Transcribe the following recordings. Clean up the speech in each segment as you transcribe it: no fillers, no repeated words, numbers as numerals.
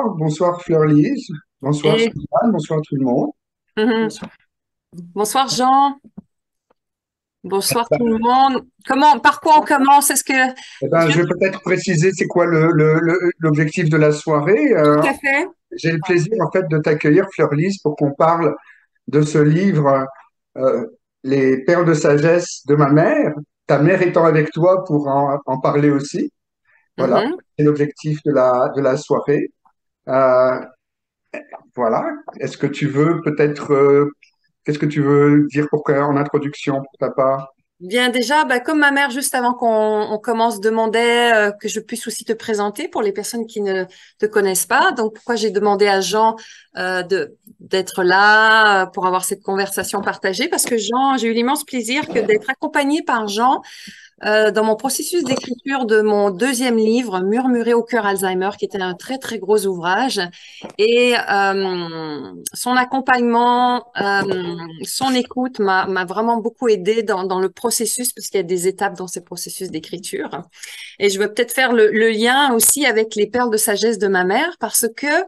Bonsoir Fleur-Lise, bonsoir Et Suzanne, bonsoir tout le monde. Mhm. Bonsoir Jean, bonsoir tout le monde. Par quoi on commence? Est-ce que Je vais peut-être préciser c'est quoi l'objectif de la soirée. tout à fait? J'ai le plaisir en fait de t'accueillir Fleur-Lise pour qu'on parle de ce livre Les perles de sagesse de ma mère, ta mère étant avec toi pour en parler aussi. Voilà, Mhm. c'est l'objectif de la soirée. Euh, voilà, est-ce que tu veux peut-être, qu'est-ce que tu veux dire en introduction pour ta part? Bien déjà, comme ma mère juste avant qu'on commence demandait que je puisse aussi te présenter pour les personnes qui ne te connaissent pas. Donc pourquoi j'ai demandé à Jean d'être là pour avoir cette conversation partagée parce que Jean, j'ai eu l'immense plaisir que d'être accompagné par Jean dans mon processus d'écriture de mon deuxième livre, Murmurer au cœur Alzheimer, qui était un très, très gros ouvrage. Et son accompagnement, son écoute m'a vraiment beaucoup aidé dans le processus, parce qu'il y a des étapes dans ces processus d'écriture. Et je veux peut-être faire le lien aussi avec les perles de sagesse de ma mère, parce que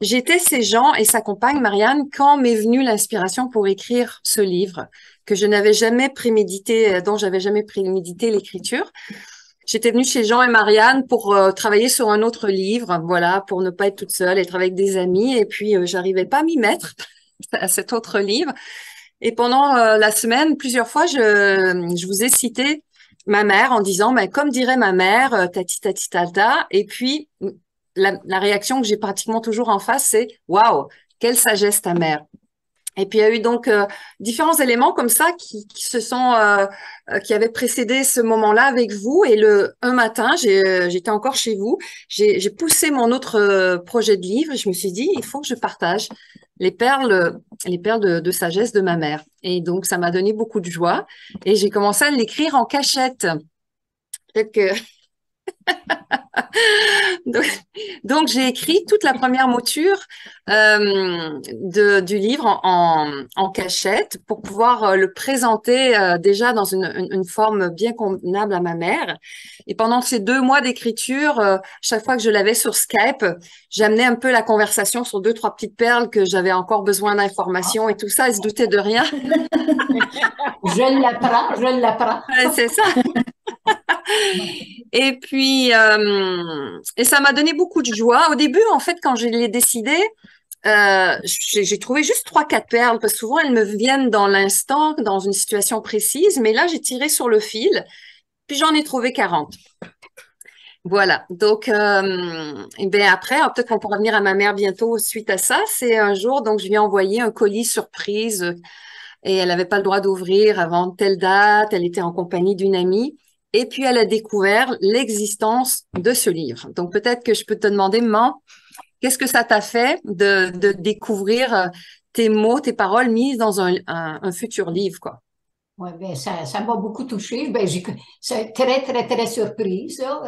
j'étais ces gens et sa compagne, Marianne, quand m'est venue l'inspiration pour écrire ce livre que je n'avais jamais prémédité, dont j'avais jamais prémédité l'écriture. J'étais venue chez Jean et Marianne pour travailler sur un autre livre, voilà, pour ne pas être toute seule, être avec des amis. Et puis, j'arrivais pas à m'y mettre à cet autre livre. Et pendant la semaine, plusieurs fois, je vous ai cité ma mère en disant, mais comme dirait ma mère, tati tati tata. Et puis, la réaction que j'ai pratiquement toujours en face, c'est, waouh, quelle sagesse ta mère. Et puis il y a eu donc différents éléments comme ça qui se sont qui avaient précédé ce moment-là avec vous. Et le un matin, j'étais encore chez vous, j'ai poussé mon autre projet de livre. Et je me suis dit, il faut que je partage les perles de sagesse de ma mère. Et donc ça m'a donné beaucoup de joie. Et j'ai commencé à l'écrire en cachette. Peut-être que Donc, donc, j'ai écrit toute la première mouture du livre en cachette pour pouvoir le présenter déjà dans une forme bien convenable à ma mère. Et pendant ces 2 mois d'écriture, chaque fois que je l'avais sur Skype, j'amenais un peu la conversation sur deux, trois petites perles que j'avais encore besoin d'informations et tout ça. Elle se doutait de rien. Je l'apprends. Ouais, c'est ça. Et puis, et ça m'a donné beaucoup de joie. Au début, en fait, quand je l'ai décidé, j'ai trouvé juste trois, quatre perles, parce que souvent elles me viennent dans l'instant, dans une situation précise, mais là j'ai tiré sur le fil, puis j'en ai trouvé 40. Voilà. Donc, et bien après, peut-être qu'on pourra venir à ma mère bientôt suite à ça. C'est un jour, donc je lui ai envoyé un colis surprise et elle n'avait pas le droit d'ouvrir avant telle date. Elle était en compagnie d'une amie. Et puis, elle a découvert l'existence de ce livre. Donc, peut-être que je peux te demander, maman, qu'est-ce que ça t'a fait de découvrir tes mots, tes paroles mises dans un futur livre, quoi? Ouais, ben ça m'a beaucoup touchée. Ben, c'est très, très, très surprise, ça,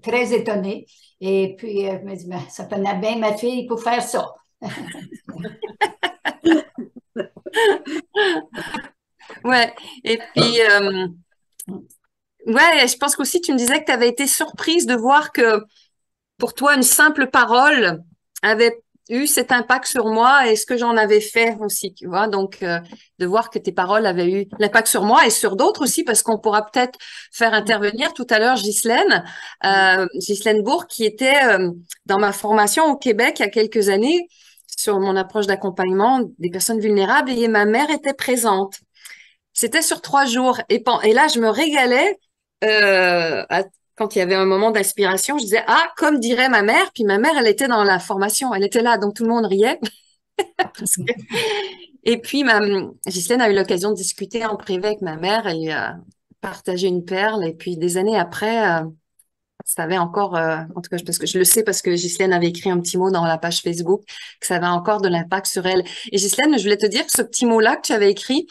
très étonnée. Et puis, je me dis, ben, ça tenait bien ma fille pour faire ça. Ouais. Et puis, ouais, je pense qu'aussi tu me disais que tu avais été surprise de voir que pour toi, une simple parole avait eu cet impact sur moi et ce que j'en avais fait aussi, tu vois. Donc, de voir que tes paroles avaient eu l'impact sur moi et sur d'autres aussi, parce qu'on pourra peut-être faire intervenir tout à l'heure Ghislaine Bourg, qui était dans ma formation au Québec il y a quelques années sur mon approche d'accompagnement des personnes vulnérables et ma mère était présente. C'était sur 3 jours. Et là, je me régalais quand il y avait un moment d'inspiration. Je disais, ah, comme dirait ma mère. Puis ma mère, elle était dans la formation. Elle était là, donc tout le monde riait. Et puis, Ghislaine a eu l'occasion de discuter en privé avec ma mère. Elle lui a partagé une perle. Et puis, des années après, ça avait encore, en tout cas, parce que je le sais parce que Ghislaine avait écrit un petit mot dans la page Facebook, que ça avait encore de l'impact sur elle. Et Ghislaine, je voulais te dire que ce petit mot-là que tu avais écrit,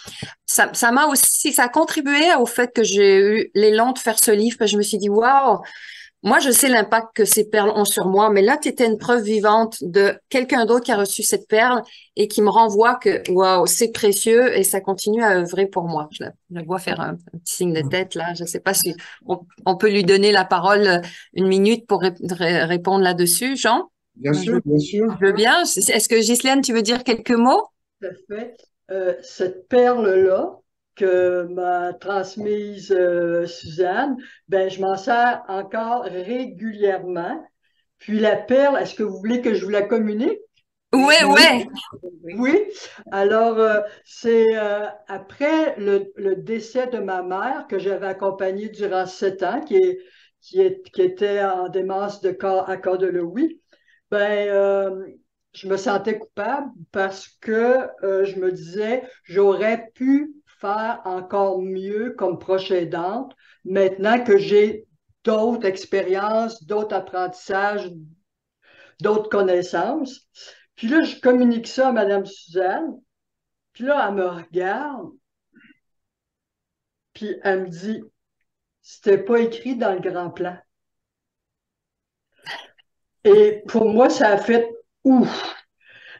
ça m'a aussi, ça a contribué au fait que j'ai eu l'élan de faire ce livre, parce que je me suis dit, waouh, moi, je sais l'impact que ces perles ont sur moi, mais là, tu étais une preuve vivante de quelqu'un d'autre qui a reçu cette perle et qui me renvoie que, waouh, c'est précieux et ça continue à œuvrer pour moi. Je la vois faire un petit signe de tête là. Je ne sais pas si on peut lui donner la parole une minute pour répondre là-dessus, Jean. Bien Je, sûr, bien sûr. je veux bien. Est-ce que Ghislaine, tu veux dire quelques mots? Tout à fait. Cette perle-là que m'a transmise Suzanne, ben, je m'en sers encore régulièrement. Puis la perle, est-ce que vous voulez que je vous la communique? Ouais, Oui, ouais. oui. Oui. Alors, c'est après le décès de ma mère que j'avais accompagnée durant 7 ans, qui était en démence à corps de Lewy. Ben, je me sentais coupable parce que je me disais, j'aurais pu faire encore mieux comme proche aidante maintenant que j'ai d'autres expériences, d'autres apprentissages, d'autres connaissances. Puis là, je communique ça à Madame Suzanne. Puis là, elle me regarde, puis elle me dit, c'était pas écrit dans le grand plan. Et pour moi, ça a fait ouf.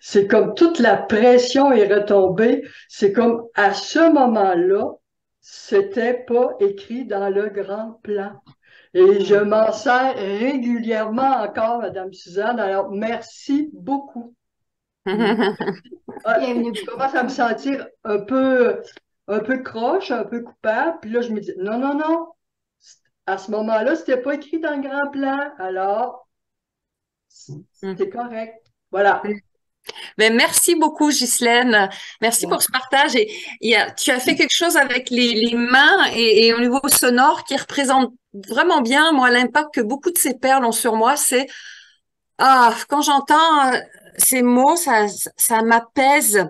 C'est comme toute la pression est retombée. C'est comme à ce moment-là, c'était pas écrit dans le grand plan. Et je m'en sers régulièrement encore, Madame Suzanne. Alors, merci beaucoup. Bienvenue. Je commence à me sentir un peu croche, un peu coupable. Puis là, je me dis, non, non, non. À ce moment-là, c'était pas écrit dans le grand plan. Alors, c'est correct. Voilà. Ben, merci beaucoup, Ghislaine. Merci Ouais. pour ce partage. Et tu as fait quelque chose avec les mains et au niveau sonore qui représente vraiment bien, moi, l'impact que beaucoup de ces perles ont sur moi. C'est, quand j'entends ces mots, ça m'apaise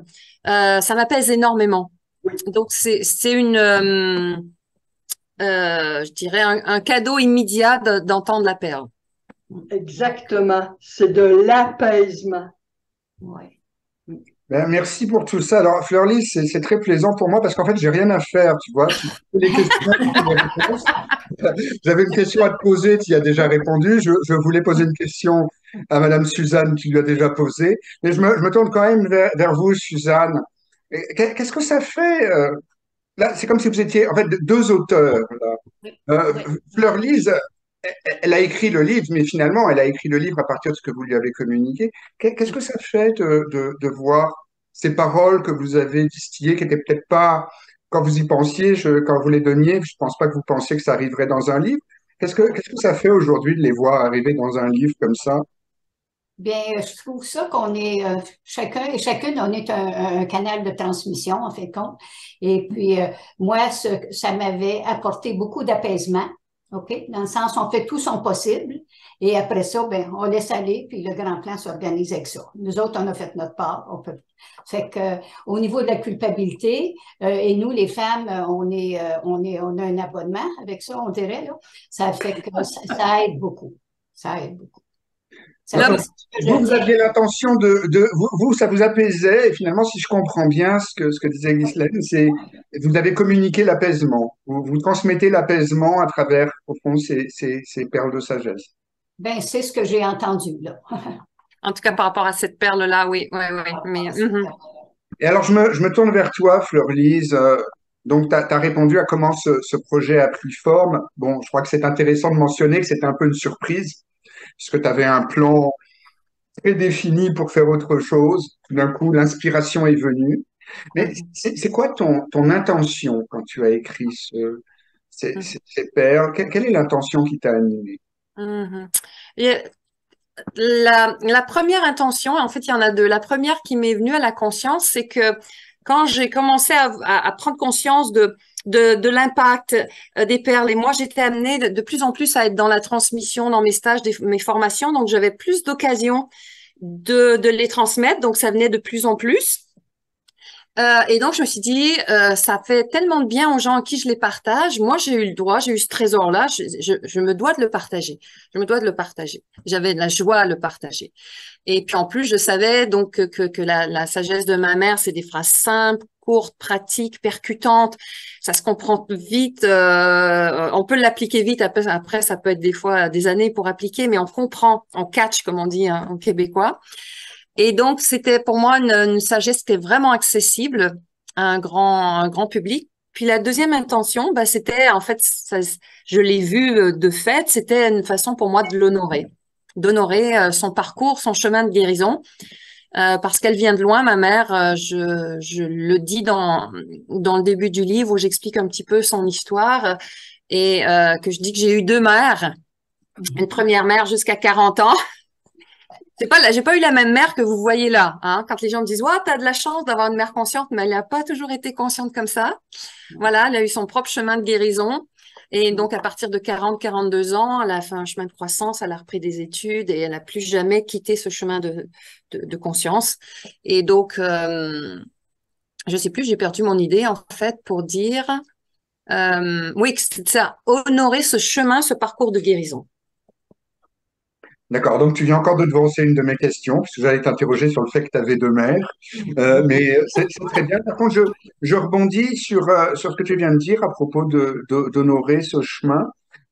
énormément. Oui, Donc, c'est je dirais, un cadeau immédiat d'entendre la perle. exactement. C'est de l'apaisement. Ouais. Ben, merci pour tout ça. Alors, Fleurlis, c'est très plaisant pour moi parce qu'en fait, j'ai rien à faire, tu vois. Tu fais les questions, tu fais les réponses. J'avais une question à te poser, tu y as déjà répondu. Je voulais poser une question à Madame Suzanne, qui lui a déjà posé. Mais je me tourne quand même vers vous, Suzanne. Qu'est-ce que ça fait là, c'est comme si vous étiez en fait deux auteurs. Là. Oui. Euh, Oui. Fleurlise, elle a écrit le livre, mais finalement, elle a écrit le livre à partir de ce que vous lui avez communiqué. Qu'est-ce que ça fait de voir ces paroles que vous avez distillées, qui n'étaient peut-être pas, quand vous y pensiez, quand vous les donniez, je ne pense pas que vous pensiez que ça arriverait dans un livre. Qu'est-ce que ça fait aujourd'hui de les voir arriver dans un livre comme ça? Bien, je trouve ça qu'on est chacun et chacune, on est un canal de transmission, en fait, compte. Et puis, moi, ça m'avait apporté beaucoup d'apaisement, OK? Dans le sens, on fait tout son possible. Et après ça, ben, on laisse aller, puis le grand plan s'organise avec ça. Nous autres, on a fait notre part. Fait que, au niveau de la culpabilité, et nous, les femmes, on a un abonnement avec ça, on dirait, là. Ça fait que ça aide beaucoup. Ça aide beaucoup. Ça, Là, Donc, je vous tiens. aviez l'intention vous, ça vous apaisait, et finalement, si je comprends bien ce que disait Ghislaine, c'est vous avez communiqué l'apaisement. Vous transmettez l'apaisement à travers, au fond, ces perles de sagesse. Ben, c'est ce que j'ai entendu, là. en tout cas, par rapport à cette perle-là, oui, oui, oui. Mais, Et alors, je me tourne vers toi, Fleurlise. Donc, tu as répondu à comment ce projet a pris forme. Bon, je crois que c'est intéressant de mentionner que c'était un peu une surprise, puisque tu avais un plan très défini pour faire autre chose. Tout d'un coup, l'inspiration est venue. Mais mhm, c'est quoi ton intention quand tu as écrit mhm, ces perles? Quelle est l'intention qui t'a animé? mhm. Et la première intention, en fait, il y en a deux. La première qui m'est venue à la conscience, c'est que quand j'ai commencé à prendre conscience de l'impact des perles, et moi, j'étais amenée de plus en plus à être dans la transmission, dans mes stages, mes formations, donc j'avais plus d'occasions de les transmettre, donc ça venait de plus en plus. Et donc, je me suis dit, ça fait tellement de bien aux gens à qui je les partage. Moi, j'ai eu le droit, j'ai eu ce trésor-là, je me dois de le partager. Je me dois de le partager. J'avais de la joie à le partager. Et puis, en plus, je savais donc que la sagesse de ma mère, c'est des phrases simples, courtes, pratiques, percutantes. Ça se comprend vite. On peut l'appliquer vite. Après, ça peut être des fois des années pour appliquer, mais on comprend, on catch, comme on dit hein, en québécois. Et donc, c'était pour moi une sagesse qui était vraiment accessible à un grand public. Puis la deuxième intention, bah, c'était en fait, je l'ai vu de fait, c'était une façon pour moi de l'honorer. d'honorer son parcours, son chemin de guérison. Parce qu'elle vient de loin, ma mère. Je le dis dans le début du livre où j'explique un petit peu son histoire et que je dis que j'ai eu deux mères. Une première mère jusqu'à 40 ans. J'ai pas eu la même mère que vous voyez là, hein. Quand les gens me disent, ouais, t'as de la chance d'avoir une mère consciente, mais elle n'a pas toujours été consciente comme ça. Voilà, elle a eu son propre chemin de guérison. Et donc, à partir de 42 ans, elle a fait un chemin de croissance, elle a repris des études et elle n'a plus jamais quitté ce chemin de conscience. Et donc, je sais plus, j'ai perdu mon idée, en fait, pour dire, oui, que c'est ça, honorer ce chemin, ce parcours de guérison. D'accord, donc tu viens encore de devancer une de mes questions, puisque j'allais t'interroger sur le fait que tu avais deux mères. Mais c'est très bien. Par contre, je rebondis sur ce que tu viens de dire à propos d'honorer ce chemin.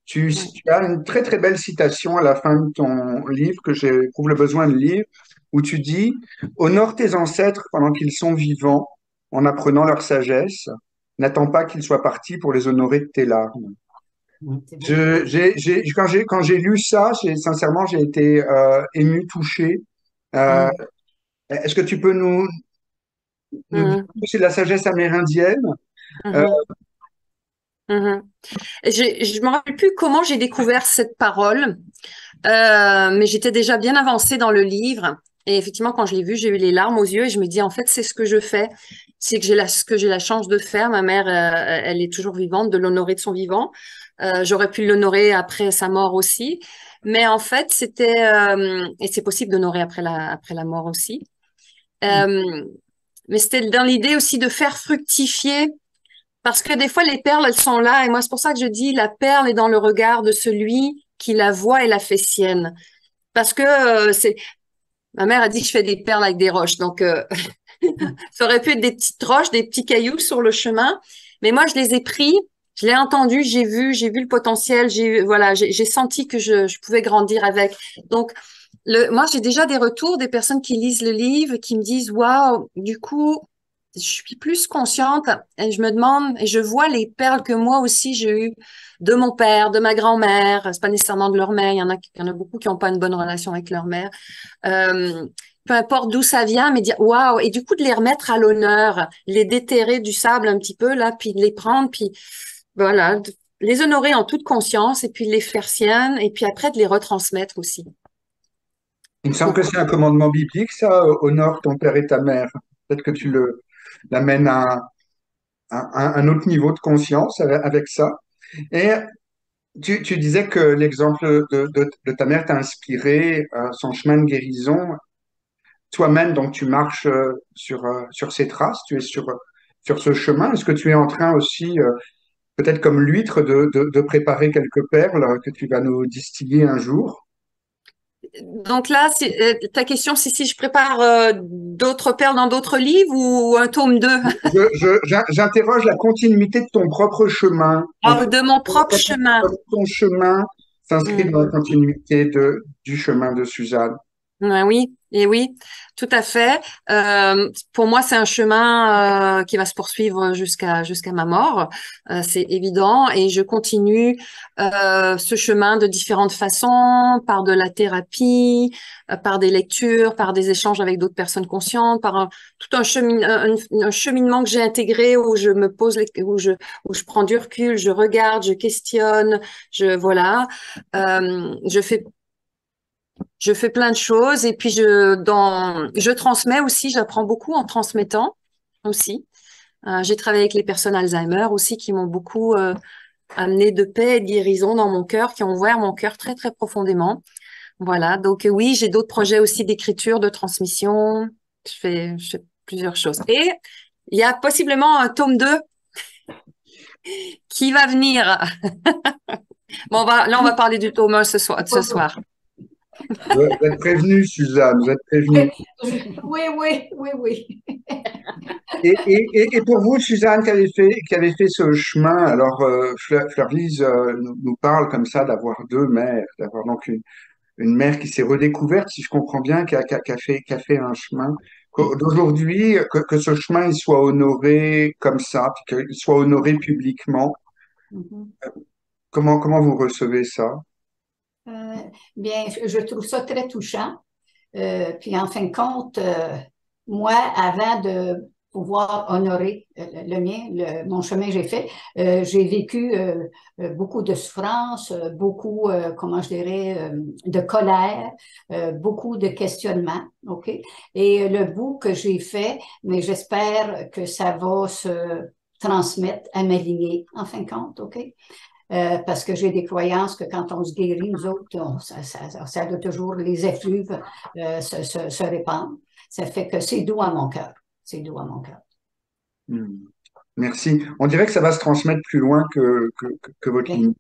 Tu as une très très belle citation à la fin de ton livre que j'éprouve le besoin de lire, où tu dis: Honore tes ancêtres pendant qu'ils sont vivants, en apprenant leur sagesse. N'attends pas qu'ils soient partis pour les honorer de tes larmes. C'est beau. Quand j'ai lu ça, sincèrement, j'ai été ému, touché. Euh, Mm. Est-ce que tu peux nous dire Mm. que c'est de la sagesse amérindienne? Euh, Mhm. Mhm. Je me rappelle plus comment j'ai découvert cette parole, mais j'étais déjà bien avancée dans le livre. Et effectivement, quand je l'ai vu, j'ai eu les larmes aux yeux et je me dis, en fait, c'est ce que je fais. C'est que ce que j'ai la chance de faire. Ma mère, elle est toujours vivante, de l'honorer de son vivant. J'aurais pu l'honorer après sa mort aussi. Mais en fait, et c'est possible d'honorer après la mort aussi. Euh, mais c'était dans l'idée aussi de faire fructifier parce que des fois, les perles, elles sont là. Et moi, c'est pour ça que je dis, la perle est dans le regard de celui qui la voit et la fait sienne. Parce que ma mère a dit que je fais des perles avec des roches. Donc, ça aurait pu être des petites roches, des petits cailloux sur le chemin. Mais moi, je les ai pris, je l'ai entendu, j'ai vu le potentiel, voilà, j'ai senti que je pouvais grandir avec. Donc, moi, j'ai déjà des retours des personnes qui lisent le livre, qui me disent, waouh, du coup, je suis plus consciente et je me demande et je vois les perles que moi aussi j'ai eues de mon père, de ma grand-mère. C'est pas nécessairement de leur mère. Il y en a beaucoup qui n'ont pas une bonne relation avec leur mère. Euh, Peu importe d'où ça vient, mais dire waouh et du coup de les remettre à l'honneur, les déterrer du sable un petit peu là, puis de les prendre, puis voilà, les honorer en toute conscience et puis de les faire siennes et puis après de les retransmettre aussi. Il me semble que Donc, c'est un commandement biblique, ça, honore ton père et ta mère. Peut-être que tu l'amènes à un autre niveau de conscience avec ça. Et tu disais que l'exemple de ta mère t'a inspiré son chemin de guérison. Toi-même, donc tu marches sur ces traces, tu es sur ce chemin. Est-ce que tu es en train aussi, peut-être comme l'huître, de préparer quelques perles que tu vas nous distiller un jour? donc là, ta question, c'est si je prépare d'autres perles dans d'autres livres ou un tome 2 J'interroge la continuité de ton propre chemin. En fait, de mon propre chemin. comme ton chemin s'inscrit Hmm. dans la continuité du chemin de Suzanne. Ouais, oui, et oui, tout à fait. Pour moi, c'est un chemin qui va se poursuivre jusqu'à ma mort, c'est évident. Et je continue ce chemin de différentes façons, par de la thérapie, par des lectures, par des échanges avec d'autres personnes conscientes, tout un cheminement que j'ai intégré où je me pose, où je prends du recul, je regarde, je questionne, voilà. Je fais plein de choses et puis je transmets aussi, j'apprends beaucoup en transmettant aussi. J'ai travaillé avec les personnes Alzheimer aussi qui m'ont beaucoup amené de paix et de guérison dans mon cœur, qui ont ouvert mon cœur très très profondément. Voilà, donc oui, j'ai d'autres projets aussi d'écriture, de transmission. Je fais plusieurs choses. Et il y a possiblement un tome 2 qui va venir. Bon, là, on va parler du tome 1 ce soir. Vous êtes prévenue, Suzanne, vous êtes prévenue. Oui, oui, oui, oui. Et pour vous, Suzanne, qui avait fait ce chemin, alors Fleurlise nous parle comme ça d'avoir deux mères, d'avoir donc une mère qui s'est redécouverte, si je comprends bien, qui a fait un chemin. D'aujourd'hui, que ce chemin il soit honoré comme ça, puis qu'il soit honoré publiquement. Mhm. Comment vous recevez ça? Bien, je trouve ça très touchant. Puis en fin de compte, moi, avant de pouvoir honorer le mien, mon chemin que j'ai fait, j'ai vécu beaucoup de souffrance, beaucoup, comment je dirais, de colère, beaucoup de questionnements, OK? Et le bout que j'ai fait, mais j'espère que ça va se transmettre à ma lignée, en fin de compte, OK? Parce que j'ai des croyances que quand on se guérit, nous autres, ça doit toujours, les effluves se répandre. Ça fait que c'est doux à mon cœur. C'est doux à mon cœur. Hmm. Merci. On dirait que ça va se transmettre plus loin que votre Oui, ligne.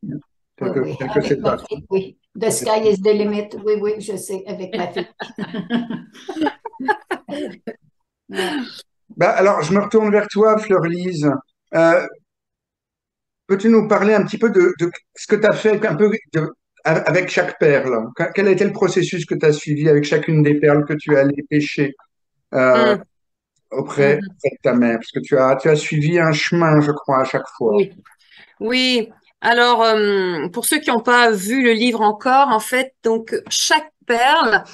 oui, oui. Tel que c'est Avec ma parti. fille, oui. The sky is the limit. Oui, oui, je sais, avec ma fille. Ouais. Bah, alors, je me retourne vers toi, Fleur-Lise. Euh, Peux-tu nous parler un petit peu de ce que tu as fait un peu avec chaque perle? Quel a été le processus que tu as suivi avec chacune des perles que tu es allé pêcher euh, Mm, auprès de ta mère? Parce que tu as suivi un chemin, je crois, à chaque fois. oui. Oui, alors pour ceux qui n'ont pas vu le livre encore, en fait, donc chaque perle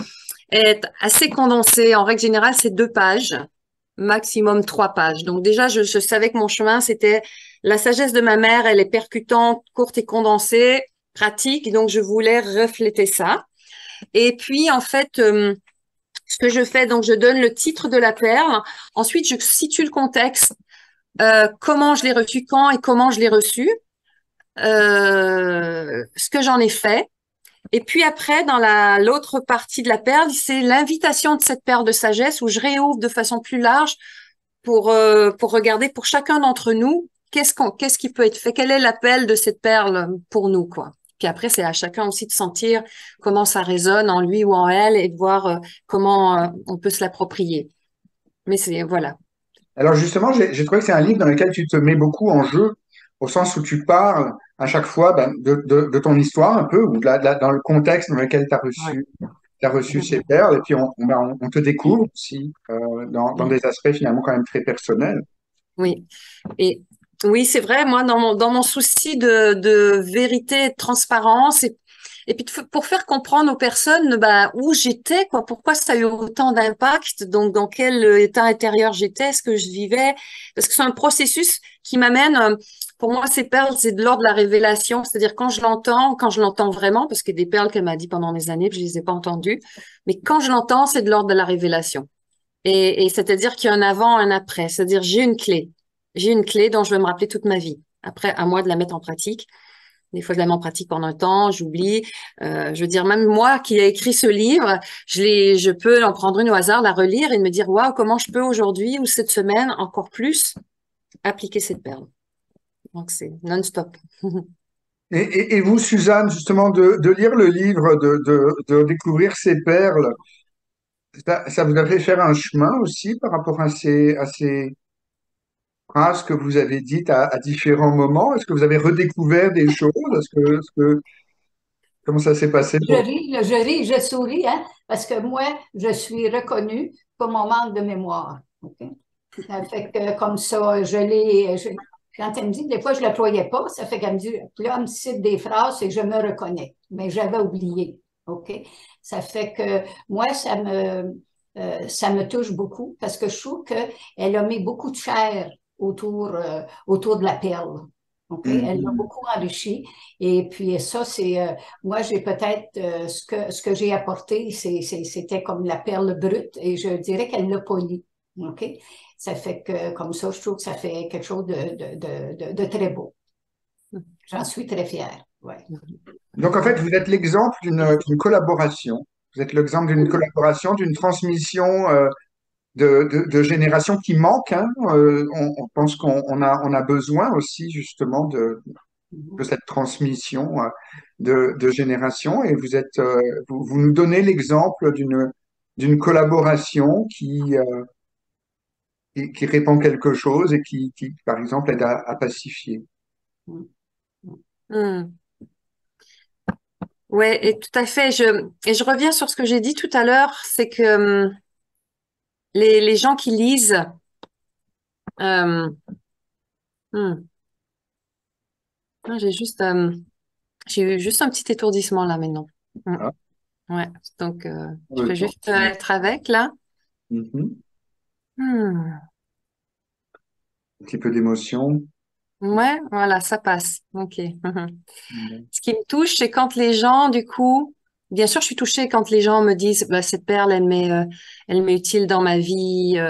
est assez condensée. En règle générale, c'est 2 pages, maximum 3 pages. Donc déjà, je savais que mon chemin, c'était la sagesse de ma mère. Elle est percutante, courte et condensée, pratique. Donc je voulais refléter ça. Et puis en fait, ce que je fais, donc je donne le titre de la perle. Ensuite, je situe le contexte, comment je l'ai reçu, quand et comment je l'ai reçu, ce que j'en ai fait. Et puis après, dans l'autre partie de la perle, c'est l'invitation de cette perle de sagesse où je réouvre de façon plus large pour regarder pour chacun d'entre nous qu'est-ce qui peut être fait, quel est l'appel de cette perle pour nous, quoi. Puis après, c'est à chacun aussi de sentir comment ça résonne en lui ou en elle et de voir comment on peut se l'approprier. Mais c'est, voilà. Alors justement, j'ai trouvé que c'est un livre dans lequel tu te mets beaucoup en jeu, au sens où tu parles à chaque fois ben, de ton histoire un peu, ou dans le contexte dans lequel tu as Ouais. reçu ces perles, et puis on te découvre aussi dans des aspects finalement quand même très personnels. Oui. Et oui, c'est vrai, moi, dans mon souci de vérité et de transparence, et puis pour faire comprendre aux personnes bah, où j'étais, quoi, pourquoi ça a eu autant d'impact, donc dans quel état intérieur j'étais, ce que je vivais, parce que c'est un processus qui m'amène, pour moi, ces perles, c'est de l'ordre de la révélation, c'est-à-dire quand je l'entends vraiment, parce qu'il y a des perles qu'elle m'a dit pendant des années, puis je les ai pas entendues, mais quand je l'entends, c'est de l'ordre de la révélation. Et c'est-à-dire qu'il y a un avant, un après. C'est-à-dire, j'ai une clé. J'ai une clé dont je vais me rappeler toute ma vie. Après, à moi de la mettre en pratique. Des fois, je la mets en pratique pendant un temps, j'oublie. Je veux dire, même moi qui ai écrit ce livre, je peux en prendre une au hasard, la relire et me dire, waouh, comment je peux aujourd'hui ou cette semaine encore plus appliquer cette perle. Donc, c'est non-stop. Et vous, Suzanne, justement, de lire le livre, de découvrir ces perles, ça vous a fait faire un chemin aussi par rapport à ces phrases que vous avez dites à différents moments? Est-ce que vous avez redécouvert des choses? Comment ça s'est passé pour Je ris, je souris, hein, parce que moi, je suis reconnue pour mon manque de mémoire. OK? Ça fait que comme ça, quand elle me dit, des fois, je ne la croyais pas, ça fait qu'elle me dit, puis là, elle me cite des phrases et je me reconnais, mais j'avais oublié. OK? Ça fait que moi, ça me touche beaucoup parce que je trouve qu'elle a mis beaucoup de chair autour de la perle. OK? Elle l'a vous? beaucoup enrichi. Et puis ça, moi, j'ai peut-être, ce que j'ai apporté, c'était comme la perle brute et je dirais qu'elle l'a poli. OK? Ça fait que, comme ça, je trouve que ça fait quelque chose de très beau. J'en suis très fière. Ouais. Donc, en fait, vous êtes l'exemple d'une collaboration. Vous êtes l'exemple d'une collaboration, d'une transmission de génération qui manque, hein. On pense qu'on a besoin aussi, justement, de cette transmission de génération. Et vous nous donnez l'exemple d'une collaboration qui répand quelque chose et qui, par exemple, aide à pacifier. Hmm. Ouais, et tout à fait. Et je reviens sur ce que j'ai dit tout à l'heure, c'est que les gens qui lisent, euh, hmm, ah, j'ai eu juste un petit étourdissement là maintenant. Mm. Ah, Ouais. Donc, je le peux temps. juste être avec là. Mhm. Hmm. Un petit peu d'émotion. Ouais, voilà, ça passe. Ok. Mhm. Mhm. Ce qui me touche, c'est quand les gens, du coup, bien sûr, je suis touchée quand les gens me disent, bah, cette perle, elle m'est utile dans ma vie,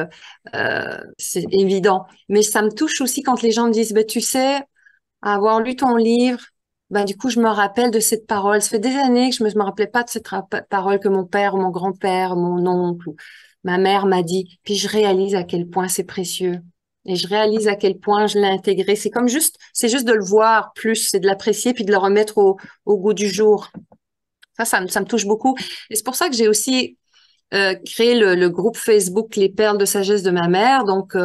c'est évident. Mais ça me touche aussi quand les gens me disent, bah, tu sais, avoir lu ton livre, bah, du coup, je me rappelle de cette parole. Ça fait des années que je me rappelais pas de cette parole que mon père, ou mon grand-père, mon oncle, ou ma mère m'a dit. Puis je réalise à quel point c'est précieux. Et je réalise à quel point je l'ai intégré. C'est juste de le voir plus, c'est de l'apprécier puis de le remettre au goût du jour. Ça me touche beaucoup. Et c'est pour ça que j'ai aussi créé le groupe Facebook Les Perles de Sagesse de ma mère. Donc,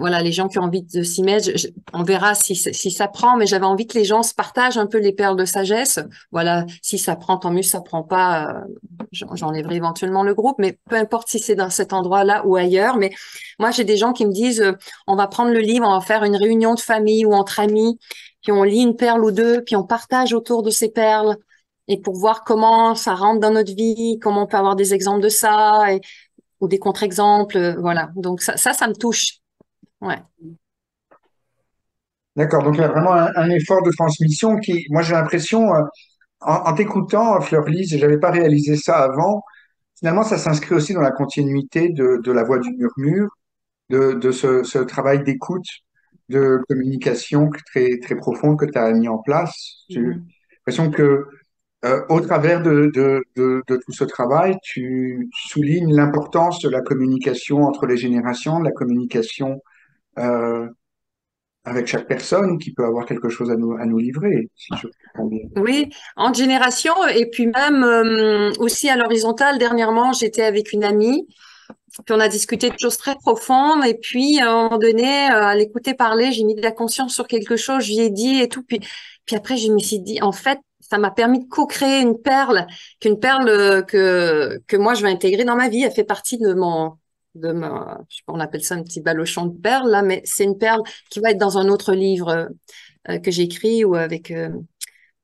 voilà, les gens qui ont envie de s'y mettre, on verra si ça prend, mais j'avais envie que les gens se partagent un peu les perles de sagesse. Voilà, si ça prend, tant mieux, si ça prend pas, j'enlèverai éventuellement le groupe, mais peu importe si c'est dans cet endroit-là ou ailleurs. Mais moi, j'ai des gens qui me disent, on va prendre le livre, on va faire une réunion de famille ou entre amis, puis on lit une perle ou deux, puis on partage autour de ces perles. Et pour voir comment ça rentre dans notre vie, comment on peut avoir des exemples de ça, ou des contre-exemples, voilà. Donc ça me touche. Ouais. D'accord, donc il y a vraiment un effort de transmission qui, moi j'ai l'impression, en t'écoutant, Fleur-Lys, et j'avais pas réalisé ça avant, finalement ça s'inscrit aussi dans la continuité de la voix du murmure, de ce travail d'écoute, de communication très, très profonde que tu as mis en place. J'ai Mhm. l'impression que au travers de tout ce travail, tu soulignes l'importance de la communication entre les générations, de la communication euh, avec chaque personne qui peut avoir quelque chose à nous livrer, si je comprends bien. Oui, en génération et puis même aussi à l'horizontale. Dernièrement, j'étais avec une amie, puis on a discuté de choses très profondes et puis à un moment donné, à l'écouter parler, j'ai mis de la conscience sur quelque chose, je lui ai dit et tout. Puis après, je me suis dit, en fait, ça m'a permis de co-créer qu'une perle que moi je vais intégrer dans ma vie. Elle fait partie je sais pas, on appelle ça un petit balochon de perles là, mais c'est une perle qui va être dans un autre livre que j'écris ou avec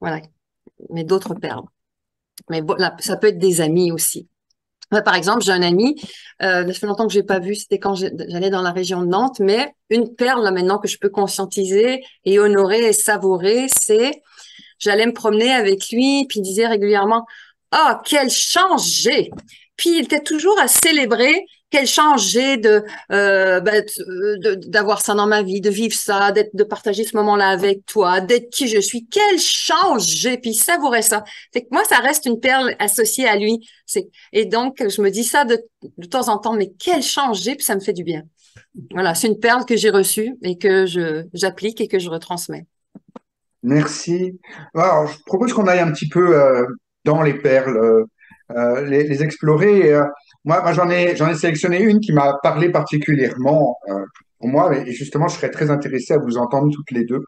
voilà, mais d'autres perles. Mais bon, là, ça peut être des amis aussi. Moi, par exemple, j'ai un ami, ça fait longtemps que j'ai pas vu, c'était quand j'allais dans la région de Nantes, mais une perle là maintenant que je peux conscientiser et honorer et savourer, c'est j'allais me promener avec lui, puis il disait régulièrement, ah, quel chance j'ai! Puis il était toujours à célébrer quel chance j'ai d'avoir ça dans ma vie, de vivre ça, de partager ce moment-là avec toi, d'être qui je suis. Quelle chance j'ai! Puis il savourait ça. Fait que moi, ça reste une perle associée à lui. Et donc, je me dis ça de temps en temps, mais quelle chance j'ai! Puis ça me fait du bien. Voilà, c'est une perle que j'ai reçue et que j'applique et que je retransmets. Merci. Alors, je propose qu'on aille un petit peu dans les perles, les explorer. Moi, j'en ai sélectionné une qui m'a parlé particulièrement pour moi, et justement, je serais très intéressé à vous entendre toutes les deux.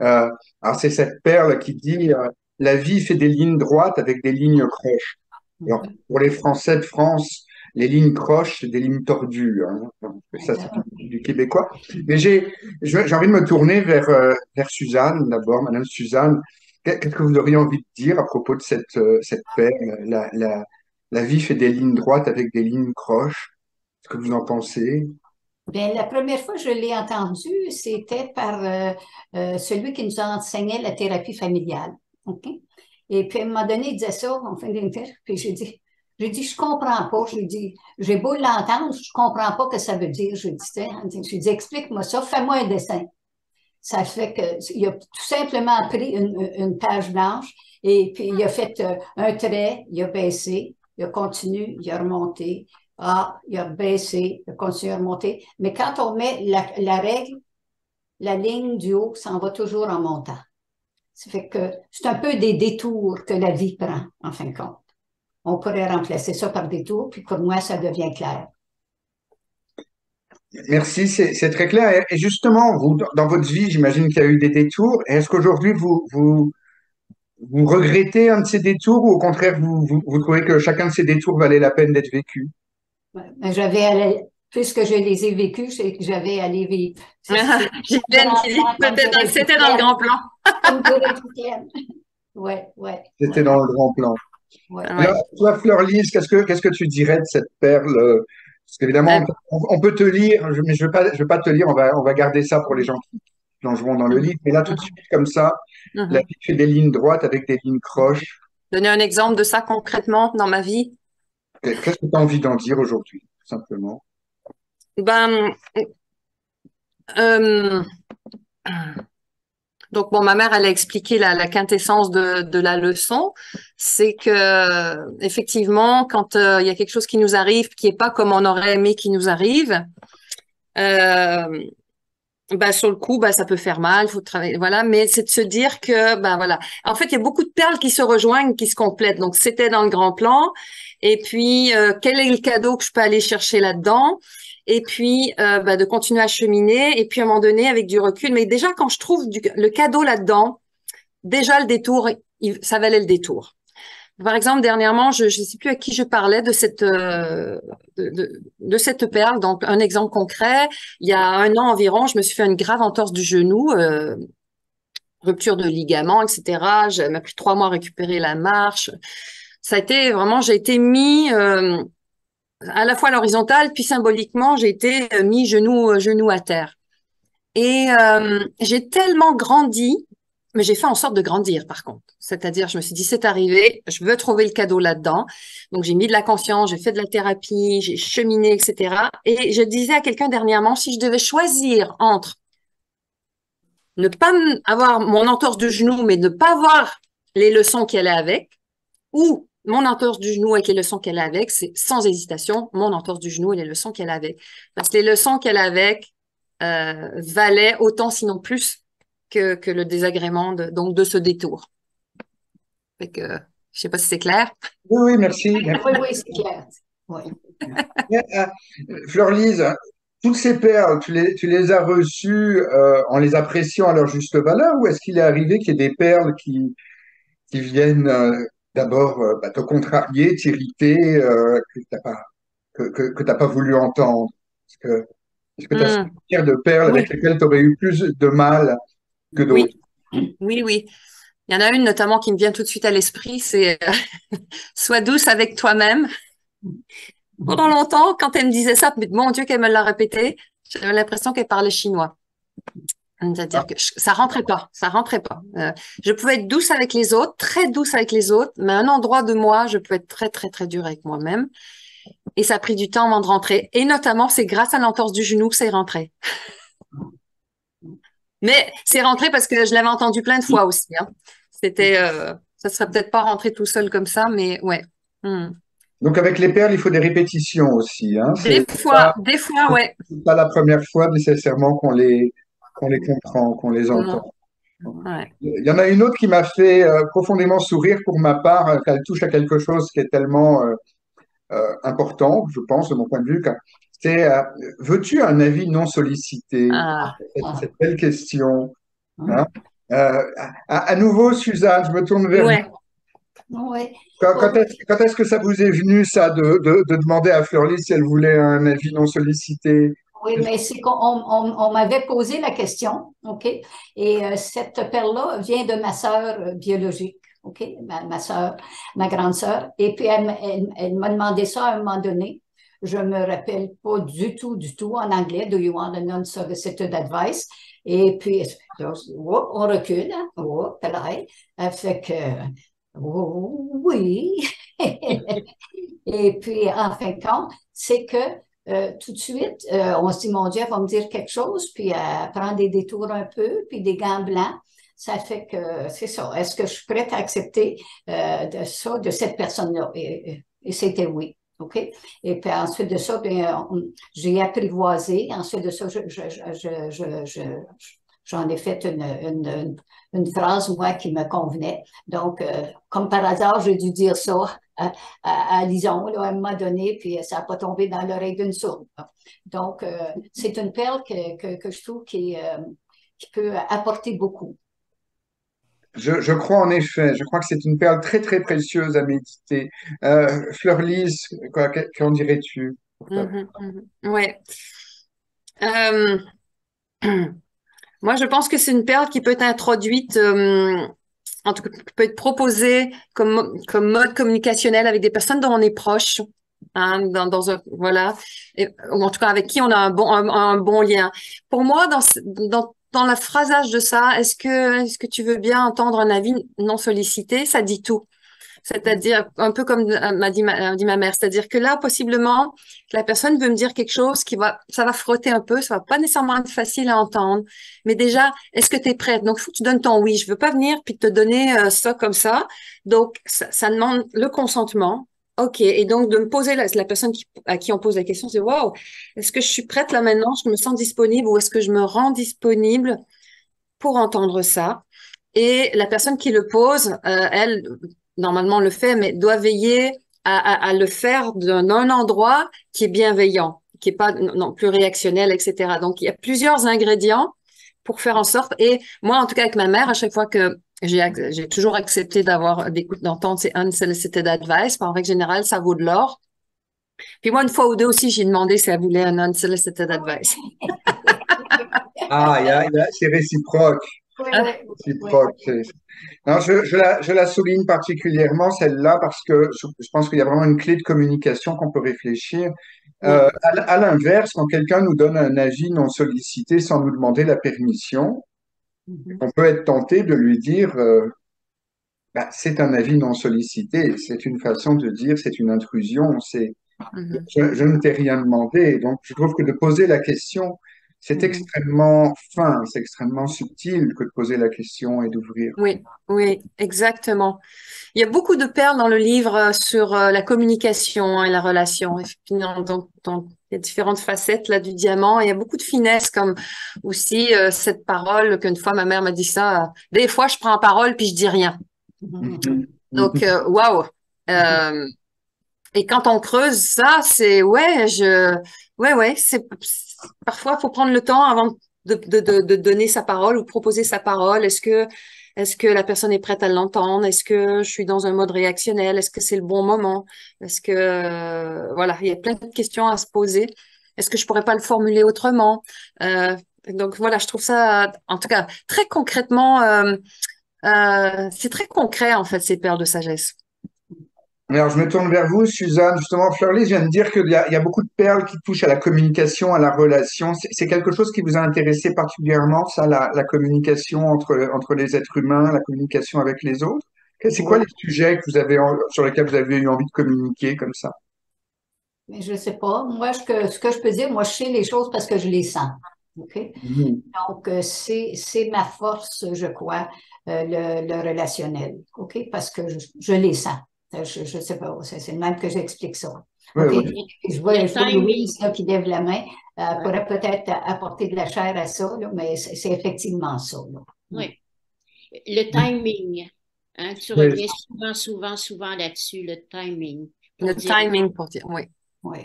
Euh, alors, c'est cette perle qui dit la vie fait des lignes droites avec des lignes croches. Alors, pour les Français de France, les lignes croches, c'est des lignes tordues, hein. Donc, ça, c'est du québécois. Mais j'ai envie de me tourner vers Suzanne, d'abord, Madame Suzanne. Qu'est-ce que vous auriez envie de dire à propos de cette paire? La vie fait des lignes droites avec des lignes croches. Qu'est-ce que vous en pensez? Bien, la première fois que je l'ai entendu, c'était par celui qui nous enseignait la thérapie familiale. OK? Et puis, à un moment donné, il disait ça en fin d'interview, puis j'ai dit, je comprends pas. J'ai dit, j'ai beau l'entendre, je comprends pas ce que ça veut dire. J'ai dit, explique-moi ça, fais-moi un dessin. Ça fait que il a tout simplement pris une page blanche et puis il a fait un trait, il a baissé, il a continué, il a remonté. Ah, il a baissé, il a continué à remonter. Mais quand on met la règle, la ligne du haut s'en va toujours en montant. Ça fait que c'est un peu des détours que la vie prend, en fin de compte. On pourrait remplacer ça par détours, puis pour moi, ça devient clair. Merci, c'est très clair. Et justement, vous, dans votre vie, j'imagine qu'il y a eu des détours. Est-ce qu'aujourd'hui, vous regrettez un de ces détours ou au contraire, vous trouvez que chacun de ces détours valait la peine d'être vécu? Mais puisque je les ai vécus, c'est que j'avais à les vivre. Ghislaine qui dit peut-être c'était dans le grand plan. Comme dirait Ghislaine. Ouais, ouais, C'était ouais. dans le grand plan. Ouais. Alors, Ouais. toi, Fleur-Lys, qu'est-ce que tu dirais de cette perle? Parce qu'évidemment, Euh, on peut te lire, mais je vais pas te lire, on va garder ça pour les gens qui plongeront dans le livre. Mais là, tout de suite, comme ça, la mhm. vie fait des lignes droites avec des lignes croches. Donner un exemple de ça concrètement dans ma vie. Qu'est-ce que tu as envie d'en dire aujourd'hui, tout simplement? Ben, euh, donc bon, ma mère, elle a expliqué la quintessence de la leçon, c'est que effectivement, quand il y a quelque chose qui nous arrive, qui est pas comme on aurait aimé qu'il nous arrive, euh, bah, sur le coup, bah, ça peut faire mal, faut travailler, voilà, mais c'est de se dire que, bah, voilà. En fait, il y a beaucoup de perles qui se rejoignent, qui se complètent. Donc, c'était dans le grand plan. Et puis, quel est le cadeau que je peux aller chercher là-dedans? Et puis, bah, de continuer à cheminer. Et puis, à un moment donné, avec du recul. Mais déjà, quand je trouve le cadeau là-dedans, déjà, le détour, ça valait le détour. Par exemple, dernièrement, je ne sais plus à qui je parlais de de cette perle. Donc, un exemple concret, il y a un an environ, je me suis fait une grave entorse du genou, rupture de ligament, etc. Ça m'a pris 3 mois à récupérer la marche. Ça a été vraiment, j'ai été mis à la fois à l'horizontale, puis symboliquement, j'ai été mis genou à terre. Et j'ai tellement grandi, mais j'ai fait en sorte de grandir par contre. C'est-à-dire, je me suis dit, c'est arrivé, je veux trouver le cadeau là-dedans. Donc, j'ai mis de la conscience, j'ai fait de la thérapie, j'ai cheminé, etc. Et je disais à quelqu'un dernièrement, si je devais choisir entre ne pas avoir mon entorse du genou, mais ne pas avoir les leçons qu'elle a avec, ou mon entorse du genou avec les leçons qu'elle a avec, c'est sans hésitation mon entorse du genou et les leçons qu'elle a avec. Parce que les leçons qu'elle a avec valaient autant, sinon plus, que le désagrément donc de ce détour. Fait que, je sais pas si c'est clair. Oui, oui, merci, merci. Oui, oui, c'est clair. Oui. Fleur-Lys, toutes ces perles, tu les as reçues en les appréciant à leur juste valeur, ou est-ce qu'il est arrivé qu'il y ait des perles qui viennent d'abord bah, te contrarier, t'irriter, que t'as pas, que t'as pas voulu entendre? Est-ce que tu as Hmm. souvenir de perles avec Oui, lesquelles tu aurais eu plus de mal que d'autres? oui, oui, oui. Il y en a une notamment qui me vient tout de suite à l'esprit, c'est sois douce avec toi-même. Pendant longtemps, quand elle me disait ça, mon Dieu, qu'elle me l'a répété, j'avais l'impression qu'elle parlait chinois. C'est-à-dire que ça rentrait pas, ça rentrait pas. Je pouvais être douce avec les autres, très douce avec les autres, mais à un endroit de moi, je peux être très, très, très dure avec moi-même. Et ça a pris du temps avant de rentrer. Et notamment, c'est grâce à l'entorse du genou que c'est rentré. Mais c'est rentré parce que je l'avais entendu plein de fois aussi, hein. C'était, ça serait peut-être pas rentré tout seul comme ça, mais ouais. Hmm. Donc avec les perles, il faut des répétitions aussi, hein. Des fois, ouais. C'est pas la première fois nécessairement qu'on les comprend, qu'on les entend. Non, ouais. Il y en a une autre qui m'a fait profondément sourire pour ma part, qu'elle touche à quelque chose qui est tellement important, je pense, de mon point de vue. C'est veux-tu un avis non sollicité? Ah, Cette belle question. Hein. À nouveau, Suzanne, je me tourne vers vous. Oui. Oui. Quand est-ce que ça vous est venu, ça, de demander à Fleur-Lys si elle voulait un avis non sollicité? Oui, mais c'est qu'on m'avait posé la question, OK? Et cette perle-là vient de ma sœur biologique, OK? Ma sœur, ma grande sœur. Et puis, elle m'a demandé ça à un moment donné. Je me rappelle pas du tout en anglais. Do you want a non-solicited advice? Et puis, on recule, hein? Pareil. Fait que, oui. Et puis, en fin de compte, c'est que tout de suite, on se dit, mon Dieu, elle va me dire quelque chose, puis elle prend des détours un peu, puis des gants blancs. Ça fait que c'est ça. Est-ce que je suis prête à accepter de ça, de cette personne-là? Et c'était oui. OK? Et puis ensuite de ça, bien, j'ai apprivoisé. Ensuite de ça, j'en ai fait une phrase, moi, qui me convenait. Donc, comme par hasard, j'ai dû dire ça à Lison, là, à un moment donné, puis ça n'a pas tombé dans l'oreille d'une sourde. Donc, c'est une perle que je trouve qui peut apporter beaucoup. Je crois en effet, je crois que c'est une perle très très précieuse à méditer. Fleur-Lys, qu'en dirais-tu pour ta- mhm, mhm. Ouais. Euh, moi, je pense que c'est une perle qui peut être introduite en tout cas, qui peut être proposé comme mode communicationnel avec des personnes dont on est proche, hein, dans un, voilà, ou en tout cas avec qui on a un bon lien. Pour moi, dans la phrasage de ça, est-ce que tu veux bien entendre un avis non sollicité? Ça dit tout. C'est-à-dire, un peu comme m'a dit ma mère, c'est-à-dire que là, possiblement, la personne veut me dire quelque chose ça va frotter un peu, ça va pas nécessairement être facile à entendre. Mais déjà, est-ce que tu es prête? Donc, il faut que tu donnes ton oui. Je veux pas venir puis te donner ça comme ça. Donc, ça demande le consentement. OK. Et donc, de me poser la personne à qui on pose la question, c'est wow, est-ce que je suis prête là maintenant? Je me sens disponible ou est-ce que je me rends disponible pour entendre ça? Et la personne qui le pose, elle, normalement le fait, mais doit veiller à le faire d'un endroit qui est bienveillant, qui est pas non plus réactionnel, etc. Donc, il y a plusieurs ingrédients pour faire en sorte. Et moi, en tout cas, avec ma mère, à chaque fois que j'ai toujours accepté d'entendre ces unsolicited advice, en règle générale, ça vaut de l'or. Puis moi, une fois ou deux aussi, j'ai demandé si elle voulait un unsolicited advice. Ah, c'est réciproque. Oui, Hein? oui, oui. Réciproque. Non, je la souligne particulièrement, celle-là, parce que je pense qu'il y a vraiment une clé de communication qu'on peut réfléchir. Oui. À l'inverse, quand quelqu'un nous donne un avis non sollicité sans nous demander la permission, Mhm. on peut être tenté de lui dire, bah, c'est un avis non sollicité, c'est une façon de dire, c'est une intrusion, Mhm. je ne t'ai rien demandé. Donc, je trouve que de poser la question, c'est Mhm. extrêmement fin, c'est extrêmement subtil que de poser la question et d'ouvrir. Oui, oui, exactement. Il y a beaucoup de perles dans le livre sur la communication et la relation. Et puis, il y a différentes facettes là du diamant. Il y a beaucoup de finesse, comme aussi cette parole qu'une fois ma mère m'a dit ça. Des fois, je prends parole puis je dis rien. Mhm. Donc, Mhm. waouh. Euh, et quand on creuse ça, parfois, il faut prendre le temps avant de donner sa parole ou proposer sa parole. Est-ce que la personne est prête à l'entendre? Est-ce que je suis dans un mode réactionnel? Est-ce que c'est le bon moment? Est-ce que, voilà, il y a plein de questions à se poser. Est-ce que je pourrais pas le formuler autrement? Donc voilà, je trouve ça, en tout cas, très concrètement, c'est très concret en fait ces perles de sagesse. Alors, je me tourne vers vous, Suzanne. Justement, Fleur-Lys vient de dire il y a beaucoup de perles qui touchent à la communication, à la relation. C'est quelque chose qui vous a intéressé particulièrement, ça, la communication entre les êtres humains, la communication avec les autres? C'est quoi Oui, les sujets que sur lesquels vous avez eu envie de communiquer comme ça? mais je ne sais pas. Moi, ce que je peux dire, moi, je sais les choses parce que je les sens. OK? Mhm. Donc, c'est ma force, je crois, le relationnel. OK? Parce que je les sens. Je sais pas, c'est le même que j'explique ça. Oui, OK? oui. Le Je vois timing. Louise là, qui lève la main. Elle Ouais. pourrait peut-être apporter de la chair à ça, là, mais c'est effectivement ça. Là. Oui. Le timing. Hein, tu Oui. reviens souvent là-dessus, le timing Le pour dire timing pour dire, oui. Oui.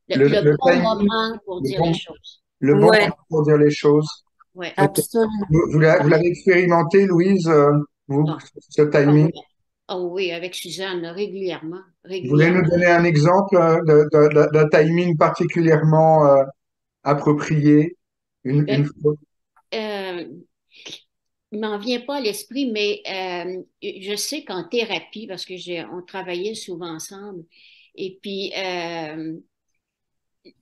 Le le bon timing, moment pour le dire les bon, choses. le bon Ouais, moment pour dire les choses. Oui. Ok. absolument. Vous l'avez expérimenté, Louise, vous, Ah, ce ah timing? oui. Ah oui, avec Suzanne, régulièrement. Vous voulez nous Régulièrement. donner un exemple d'un timing particulièrement approprié? Ben, Une fois? euh, il m'en vient pas à l'esprit, mais je sais qu'en thérapie, parce que on travaillait souvent ensemble, et puis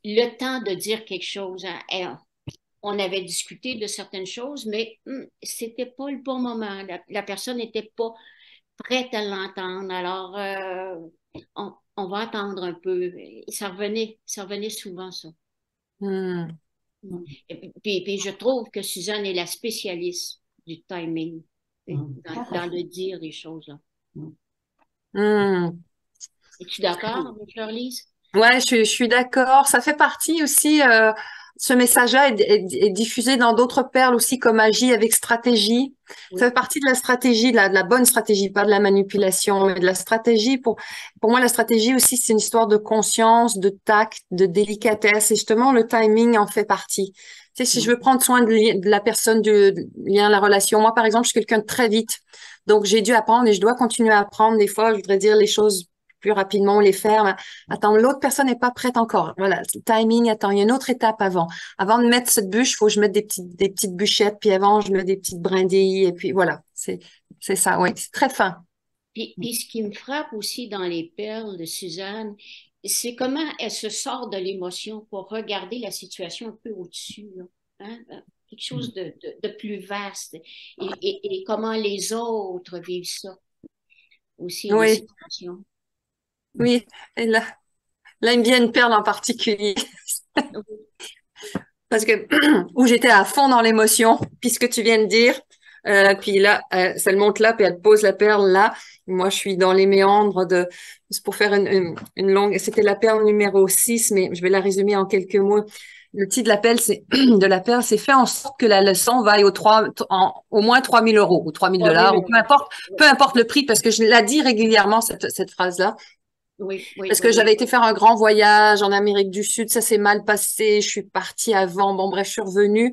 le temps de dire quelque chose, hein, on avait discuté de certaines choses, mais c'était pas le bon moment. La personne n'était pas prête à l'entendre. Alors, on va attendre un peu. Et ça revenait souvent, ça. Hmm. Et puis, je trouve que Suzanne est la spécialiste du timing, dans le dire des choses, là. Hmm. Es-tu d'accord avec Fleur-Lise? Ouais, je suis d'accord. Ça fait partie aussi, ce message-là est diffusé dans d'autres perles aussi, comme Agis avec stratégie. Ça fait Oui. partie de la stratégie, de la bonne stratégie, pas de la manipulation, mais de la stratégie. Pour moi, la stratégie aussi, c'est une histoire de conscience, de tact, de délicatesse. Et justement, le timing en fait partie. Tu sais, si je veux prendre soin de la personne, du lien, la relation. Moi, par exemple, je suis quelqu'un de très vite. Donc, j'ai dû apprendre et je dois continuer à apprendre. Des fois, je voudrais dire les choses plus rapidement ou les faire. Attends, l'autre personne n'est pas prête encore. Voilà, le timing, attends, il y a une autre étape avant. Avant de mettre cette bûche, il faut que je mette des petites bûchettes, puis avant, je mets des petites brindilles, et puis voilà. c'est ça, oui, c'est très fin. Puis ce qui me frappe aussi dans les perles de Suzanne, c'est comment elle se sort de l'émotion pour regarder la situation un peu au-dessus, là, hein? Quelque chose de plus vaste et comment les autres vivent ça aussi, les Oui, situations. oui. Et là, il me vient une perle en particulier. Parce que où j'étais à fond dans l'émotion, puis ce que tu viens de dire, puis là, ça le monte là, puis elle pose la perle là. Moi, je suis dans les méandres c'est pour faire une longue, c'était la perle numéro 6, mais je vais la résumer en quelques mots. Le titre de la perle, c'est fait en sorte que la leçon vaille au moins 3 000 euros ou 3 000 3 000 dollars, ou euros. peu importe le prix, parce que je la dis régulièrement, cette phrase-là. Oui, oui, Parce oui, que oui. j'avais été faire un grand voyage en Amérique du Sud, ça s'est mal passé, je suis partie avant, bon bref, je suis revenue,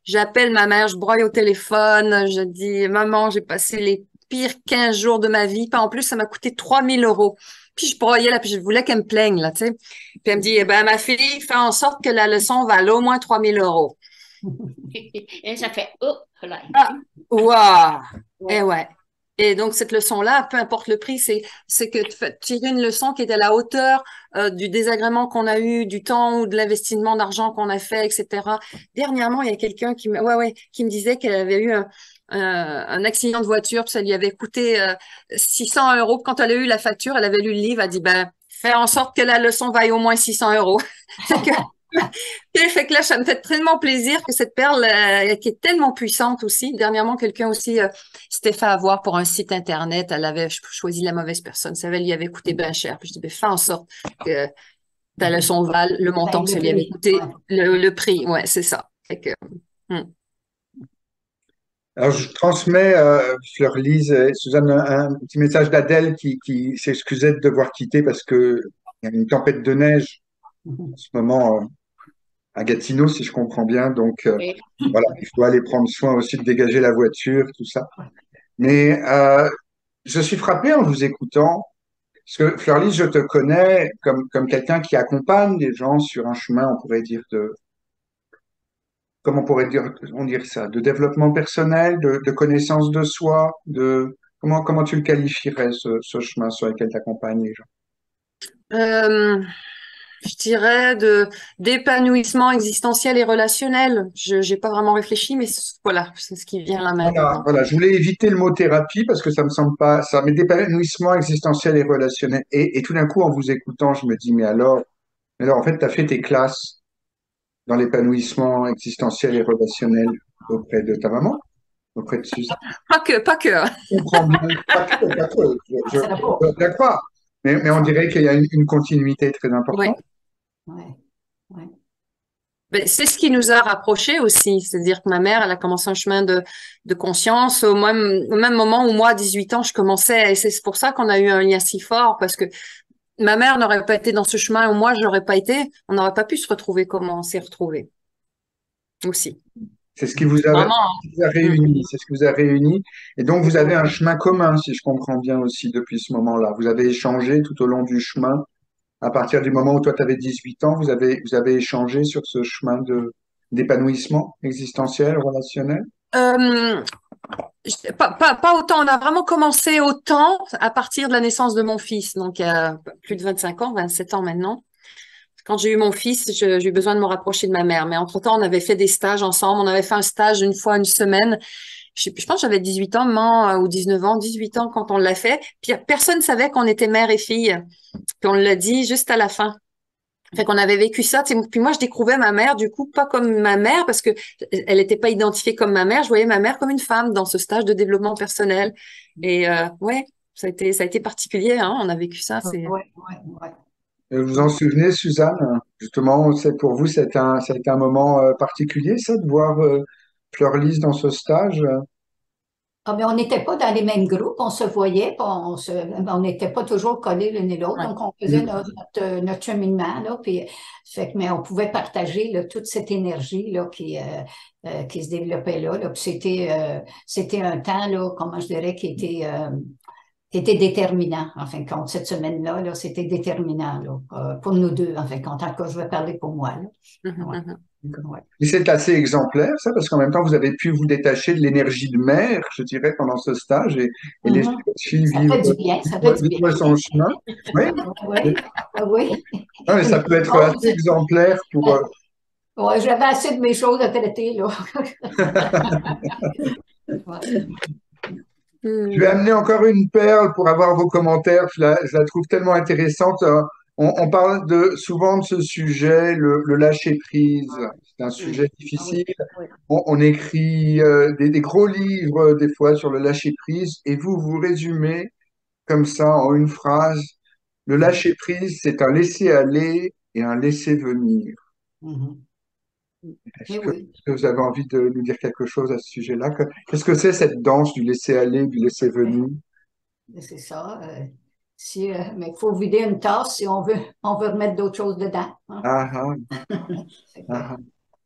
j'appelle ma mère, je broye au téléphone, je dis, maman, j'ai passé les pires 15 jours de ma vie, puis en plus, ça m'a coûté 3 000 euros. Puis je broyais là, puis je voulais qu'elle me plaigne, là, tu sais. Puis elle me dit, eh ben, ma fille, fais en sorte que la leçon vale au moins 3 000 euros. Et ça fait, oh, là. Ah, waouh! Eh Ouais. ouais. Et donc, cette leçon-là, peu importe le prix, c'est que tirer une leçon qui est à la hauteur du désagrément qu'on a eu, du temps ou de l'investissement d'argent qu'on a fait, etc. Dernièrement, il y a quelqu'un qui me disait qu'elle avait eu un accident de voiture, puis ça lui avait coûté 600 euros. Quand elle a eu la facture, elle avait lu le livre, elle a dit, ben, fais en sorte que la leçon vaille au moins 600 euros. Fait que fait que là, ça me fait tellement plaisir que cette perle, qui est tellement puissante aussi. Dernièrement, quelqu'un aussi s'était fait avoir pour un site Internet. Elle avait choisi la mauvaise personne. Ça lui avait coûté bien cher. Puis je dis, ben, fais en sorte que ta leçon vale le montant Ben, que le ça lui avait prix, coûté, ouais. le prix. Ouais, c'est ça. Fait que, Alors, je transmets, Fleur-Lise et Suzanne, un petit message d'Adèle qui s'excusait de devoir quitter parce que il y a une tempête de neige en ce moment à Gatineau, si je comprends bien. Donc, Oui. voilà, il faut aller prendre soin aussi de dégager la voiture, tout ça. Mais je suis frappé en vous écoutant, parce que Fleur-Lise, je te connais comme quelqu'un qui accompagne les gens sur un chemin, on pourrait dire, comment on dirait ça, de développement personnel, de connaissance de soi, comment tu le qualifierais, ce chemin sur lequel tu accompagnes les gens? euh, je dirais d'épanouissement existentiel et relationnel. Je n'ai pas vraiment réfléchi, mais voilà, c'est ce qui vient là Voilà, maintenant. voilà, je voulais éviter le mot thérapie parce que ça me semble pas, ça, mais d'épanouissement existentiel et relationnel. Et tout d'un coup, en vous écoutant, je me dis, mais alors en fait, tu as fait tes classes dans l'épanouissement existentiel et relationnel auprès de ta maman, auprès de Suzanne. Pas que. Je comprends bien, pas que, Ça n'a je pas. peux bien croire. Mais on dirait qu'il y a une continuité très Oui. importante. Ouais, ouais. Ben, c'est ce qui nous a rapprochés aussi. C'est-à-dire que ma mère, elle a commencé un chemin de conscience au même moment où moi, à 18 ans, je commençais. Et c'est pour ça qu'on a eu un lien si fort, parce que ma mère n'aurait pas été dans ce chemin où moi, je n'aurais pas été. On n'aurait pas pu se retrouver comme on s'est retrouvés aussi. C'est ce qui vous a, Vraiment. ce qui vous a Mm. réunis, c'est ce qui vous a réunis. Et donc, vous avez un chemin commun, si je comprends bien aussi, depuis ce moment-là. Vous avez échangé tout au long du chemin. À partir du moment où toi, tu avais 18 ans, vous avez échangé sur ce chemin d'épanouissement existentiel, relationnel. Euh, pas autant. On a vraiment commencé autant à partir de la naissance de mon fils. Donc, il y a plus de 25 ans, 27 ans maintenant. Quand j'ai eu mon fils, j'ai eu besoin de me rapprocher de ma mère. Mais entre-temps, on avait fait des stages ensemble. On avait fait un stage une fois une semaine. Je pense que j'avais 18 ans, maman, ou 19 ans, 18 ans quand on l'a fait. Puis personne ne savait qu'on était mère et fille. Puis on l'a dit juste à la fin. Fait qu'on avait vécu ça. Puis moi, je découvrais ma mère, du coup, pas comme ma mère, parce que elle n'était pas identifiée comme ma mère. Je voyais ma mère comme une femme dans ce stage de développement personnel. Et ouais, ça a été particulier, hein. On a vécu ça. Ouais, ouais, ouais. Vous vous en souvenez, Suzanne? Justement, c'est pour vous, ça a été un moment particulier, ça, de voir Fleur-Lise dans ce stage. Ah, mais on n'était pas dans les mêmes groupes, on se voyait, puis on n'était pas toujours collés l'un et l'autre, Ouais. donc on faisait notre cheminement, là, puis, mais on pouvait partager là, toute cette énergie là, qui se développait là, puis c'était un temps, là, comment je dirais, qui était c'était déterminant, en fin de compte. Cette semaine-là, là, c'était déterminant là, pour nous deux, en fin de compte. Encore, je vais parler pour moi. Là. Ouais. Ouais. Et c'est assez exemplaire, ça, parce qu'en même temps, vous avez pu vous détacher de l'énergie de mère, je dirais, pendant ce stage et laisser votre fille Ça fait du bien, ça fait du bien. vivre son chemin. Oui, oui, oui. non, mais ça peut être assez exemplaire pour... Ouais, j'avais assez de mes choses à traiter, là. Ouais. Je vais amener encore une perle pour avoir vos commentaires. Je la trouve tellement intéressante. On parle souvent de ce sujet, le lâcher prise. C'est un sujet difficile. Oui. On écrit des gros livres des fois sur le lâcher prise et vous résumez comme ça en une phrase. Le lâcher prise, c'est un laisser aller et un laisser venir. Mhm. Est-ce que, Oui. est-ce que vous avez envie de nous dire quelque chose à ce sujet-là? Qu'est-ce que c'est cette danse du laisser aller, du laisser venir? C'est ça. Mais il faut vider une tasse si on veut remettre d'autres choses dedans. Hein. Ah, ah, Fait que, ah,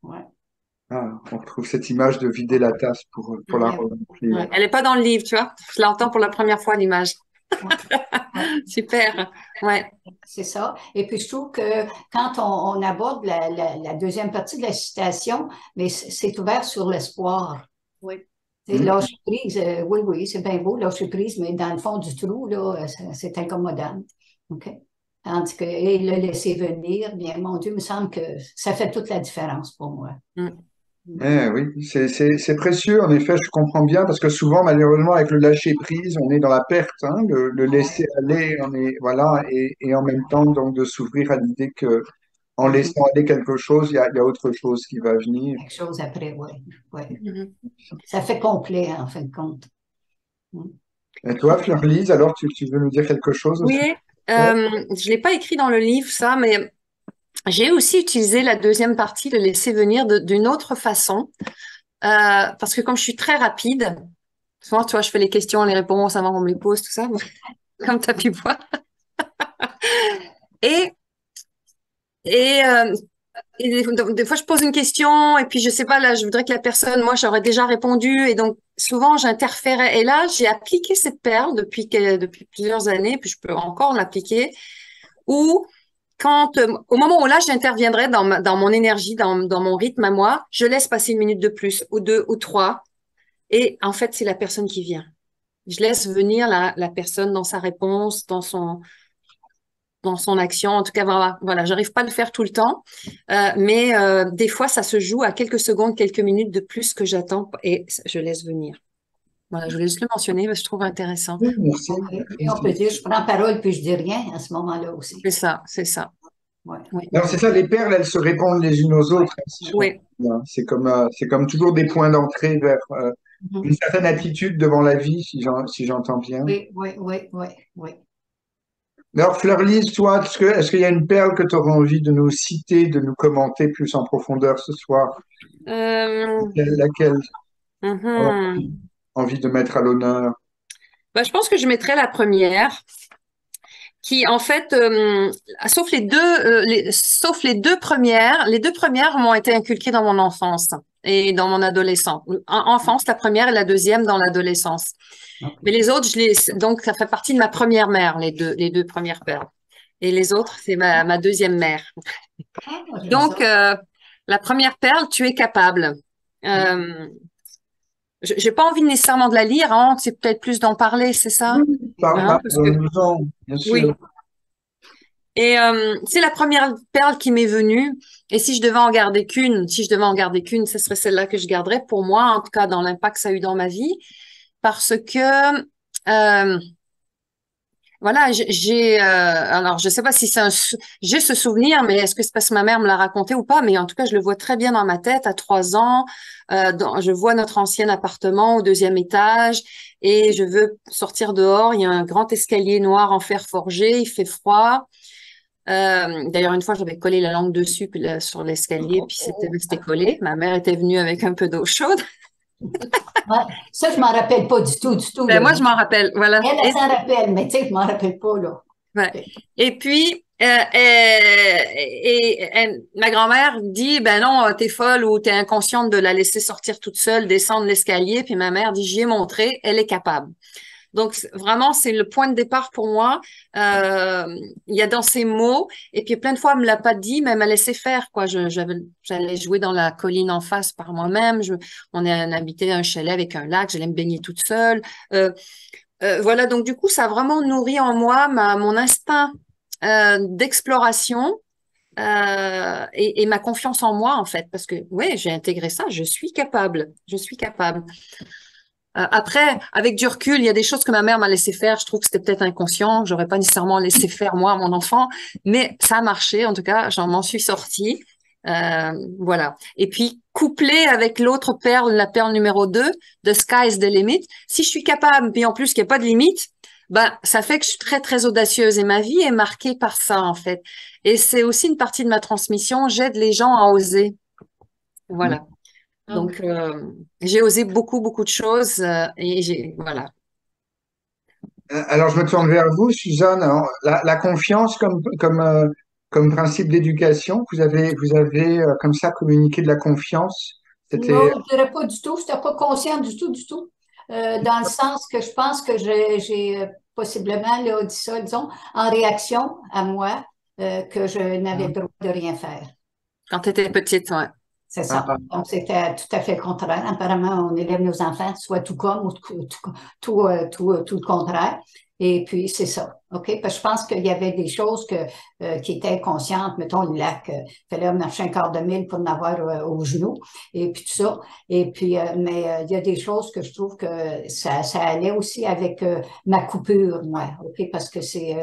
ouais. ah. On retrouve cette image de vider la tasse pour la remplir. Ouais. Elle n'est pas dans le livre, tu vois. Je l'entends pour la première fois, l'image. Super. Ouais. C'est ça. Et puis, je trouve que quand on aborde la deuxième partie de la citation, mais c'est ouvert sur l'espoir. Oui. Lâcher prise, oui, c'est bien beau, lâcher prise, mais dans le fond du trou, là, c'est incommodant. OK? Tandis que et le laisser venir, bien, mon Dieu, il me semble que ça fait toute la différence pour moi. Oui, c'est précieux, en effet, je comprends bien, parce que souvent, malheureusement, avec le lâcher prise, on est dans la perte, hein, le laisser aller, voilà, et en même temps, donc, de s'ouvrir à l'idée que en laissant aller quelque chose, il y a autre chose qui va venir. Quelque chose après, oui. Ouais. Ça fait complet, en fin de compte. Et toi, Fleur-Lise, alors, tu veux nous dire quelque chose aussi? Oui, je l'ai pas écrit dans le livre, ça, mais j'ai aussi utilisé la deuxième partie, le laisser venir d'une autre façon, parce que comme je suis très rapide, souvent, tu vois, je fais les questions, les réponses avant qu'on me les pose, tout ça, comme tu as pu voir. Et, et, euh, donc, des fois, je pose une question et puis je sais pas, là, je voudrais que la personne, moi, j'aurais déjà répondu et donc souvent, j'interférais. Et là, j'ai appliqué cette perle depuis plusieurs années, puis je peux encore l'appliquer, où au moment où là, j'interviendrai dans mon énergie, dans mon rythme à moi, je laisse passer une minute de plus ou deux ou trois et en fait, c'est la personne qui vient. Je laisse venir la personne dans sa réponse, dans son action. En tout cas, voilà, j'arrive pas à le faire tout le temps, mais des fois, ça se joue à quelques secondes, quelques minutes de plus que j'attends et je laisse venir. Voilà, je voulais juste le mentionner parce que je trouve intéressant. Oui, merci. Et on peut dire, je prends parole puis je dis rien à ce moment-là aussi. C'est ça, c'est ça. Ouais. Oui. Non, c'est ça, les perles, elles se répondent les unes aux autres. Si je Oui. comprends bien. C'est comme toujours des points d'entrée vers une certaine attitude devant la vie, si j'entends bien. Oui. Alors, Fleur-Lise, toi, est-ce qu'il y a une perle que tu aurais envie de nous citer, de nous commenter plus en profondeur ce soir? Laquelle tu aurais envie de mettre à l'honneur? Ben, je pense que je mettrais la première, qui en fait, sauf les deux premières m'ont été inculquées dans mon enfance et dans mon adolescence. Enfance, la première et la deuxième dans l'adolescence. Mais les autres, donc ça fait partie de ma première mère, les deux premières perles. Et les autres, c'est ma deuxième mère. Donc, la première perle, tu es capable. J'ai pas envie nécessairement de la lire, hein, c'est peut-être plus d'en parler, c'est ça? Parce que... bien sûr. Oui. Et c'est la première perle qui m'est venue. Et si je devais en garder qu'une, ce serait celle-là que je garderais pour moi, en tout cas dans l'impact que ça a eu dans ma vie, parce que voilà, alors je sais pas si j'ai ce souvenir, mais est-ce que c'est parce que ma mère me l'a raconté ou pas, mais en tout cas je le vois très bien dans ma tête à 3 ans. Je vois notre ancien appartement au 2e étage et je veux sortir dehors. Il y a un grand escalier noir en fer forgé, il fait froid. D'ailleurs, une fois, j'avais collé la langue dessus sur l'escalier, puis c'était resté collé. Ma mère était venue avec un peu d'eau chaude. Ça, je m'en rappelle pas du tout. Ben, moi, je m'en rappelle, voilà. Elle s'en rappelle, mais tu sais, je m'en rappelle pas, là. Ouais. Et puis, ma grand-mère dit, ben non, t'es folle ou t'es inconsciente de la laisser sortir toute seule, descendre l'escalier. Puis ma mère dit, j'y ai montré, elle est capable. Donc vraiment, c'est le point de départ pour moi. Il y a dans ces mots, et puis plein de fois, elle me l'a pas dit, mais elle m'a laissé faire, quoi. J'allais jouer dans la colline en face par moi-même. On habitait un chalet avec un lac, j'allais me baigner toute seule. Voilà, donc du coup, ça a vraiment nourri en moi mon instinct d'exploration et ma confiance en moi, en fait, parce que oui, j'ai intégré ça, je suis capable, je suis capable. Après, avec du recul, il y a des choses que ma mère m'a laissé faire. Je trouve que c'était peut-être inconscient. J'aurais pas nécessairement laissé faire moi à mon enfant, mais ça a marché. En tout cas, m'en suis sortie. Voilà. Et puis, couplé avec l'autre perle, la perle numéro 2, The Sky's the Limit. Si je suis capable, puis en plus qu'il n'y a pas de limite, ben, ça fait que je suis très, très audacieuse et ma vie est marquée par ça, en fait. Et c'est aussi une partie de ma transmission. J'aide les gens à oser. Voilà. Donc, j'ai osé beaucoup, beaucoup de choses et voilà. Alors, je me tourne vers vous, Suzanne. Alors, la confiance comme principe d'éducation, vous avez comme ça communiqué de la confiance. Non, C'était je dirais pas du tout. Je n'étais pas consciente du tout, du tout. Dans le sens que je pense que j'ai possiblement là, dit ça, disons, en réaction à moi, que je n'avais le droit de rien faire. Quand tu étais petite, ouais. C'est ça. Donc, c'était tout à fait le contraire. Apparemment, on élève nos enfants soit tout comme ou tout le contraire. Et puis, c'est ça. OK? Parce que je pense qu'il y avait des choses qui étaient inconscientes. Mettons, le lac, il fallait marcher un quart de mille pour en avoir au genou. Et puis, tout ça. Et puis, mais il y a des choses que je trouve que ça allait aussi avec ma coupure, moi. OK? Parce que c'est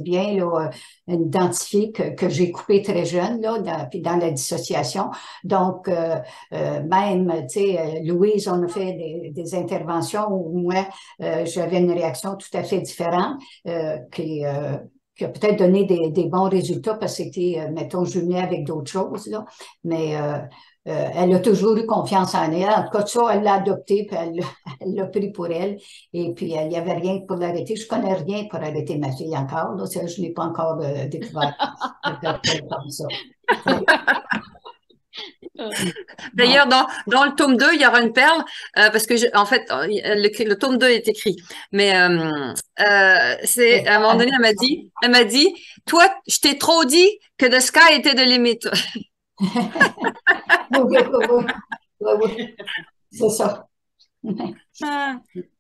bien, là, identifié que j'ai coupé très jeune, là, puis dans la dissociation. Donc, même, tu sais, Louise, on a fait des interventions où moi, j'avais une réaction tout à fait différente qui a peut-être donné des bons résultats parce que c'était, mettons, jumelé avec d'autres choses, là. Mais elle a toujours eu confiance en elle. En tout cas, ça, elle l'a adopté, puis elle l'a pris pour elle. Et puis, il n'y avait rien pour l'arrêter. Je connais rien pour arrêter ma fille encore. Là. Ça, je ne l'ai pas encore découvert. Comme ça. D'ailleurs, dans le tome 2, il y aura une perle, parce que, en fait, le tome 2 est écrit. Mais c'est à un moment donné, elle m'a dit, toi, je t'ai trop dit que the sky était de limite. Oui. C'est ça.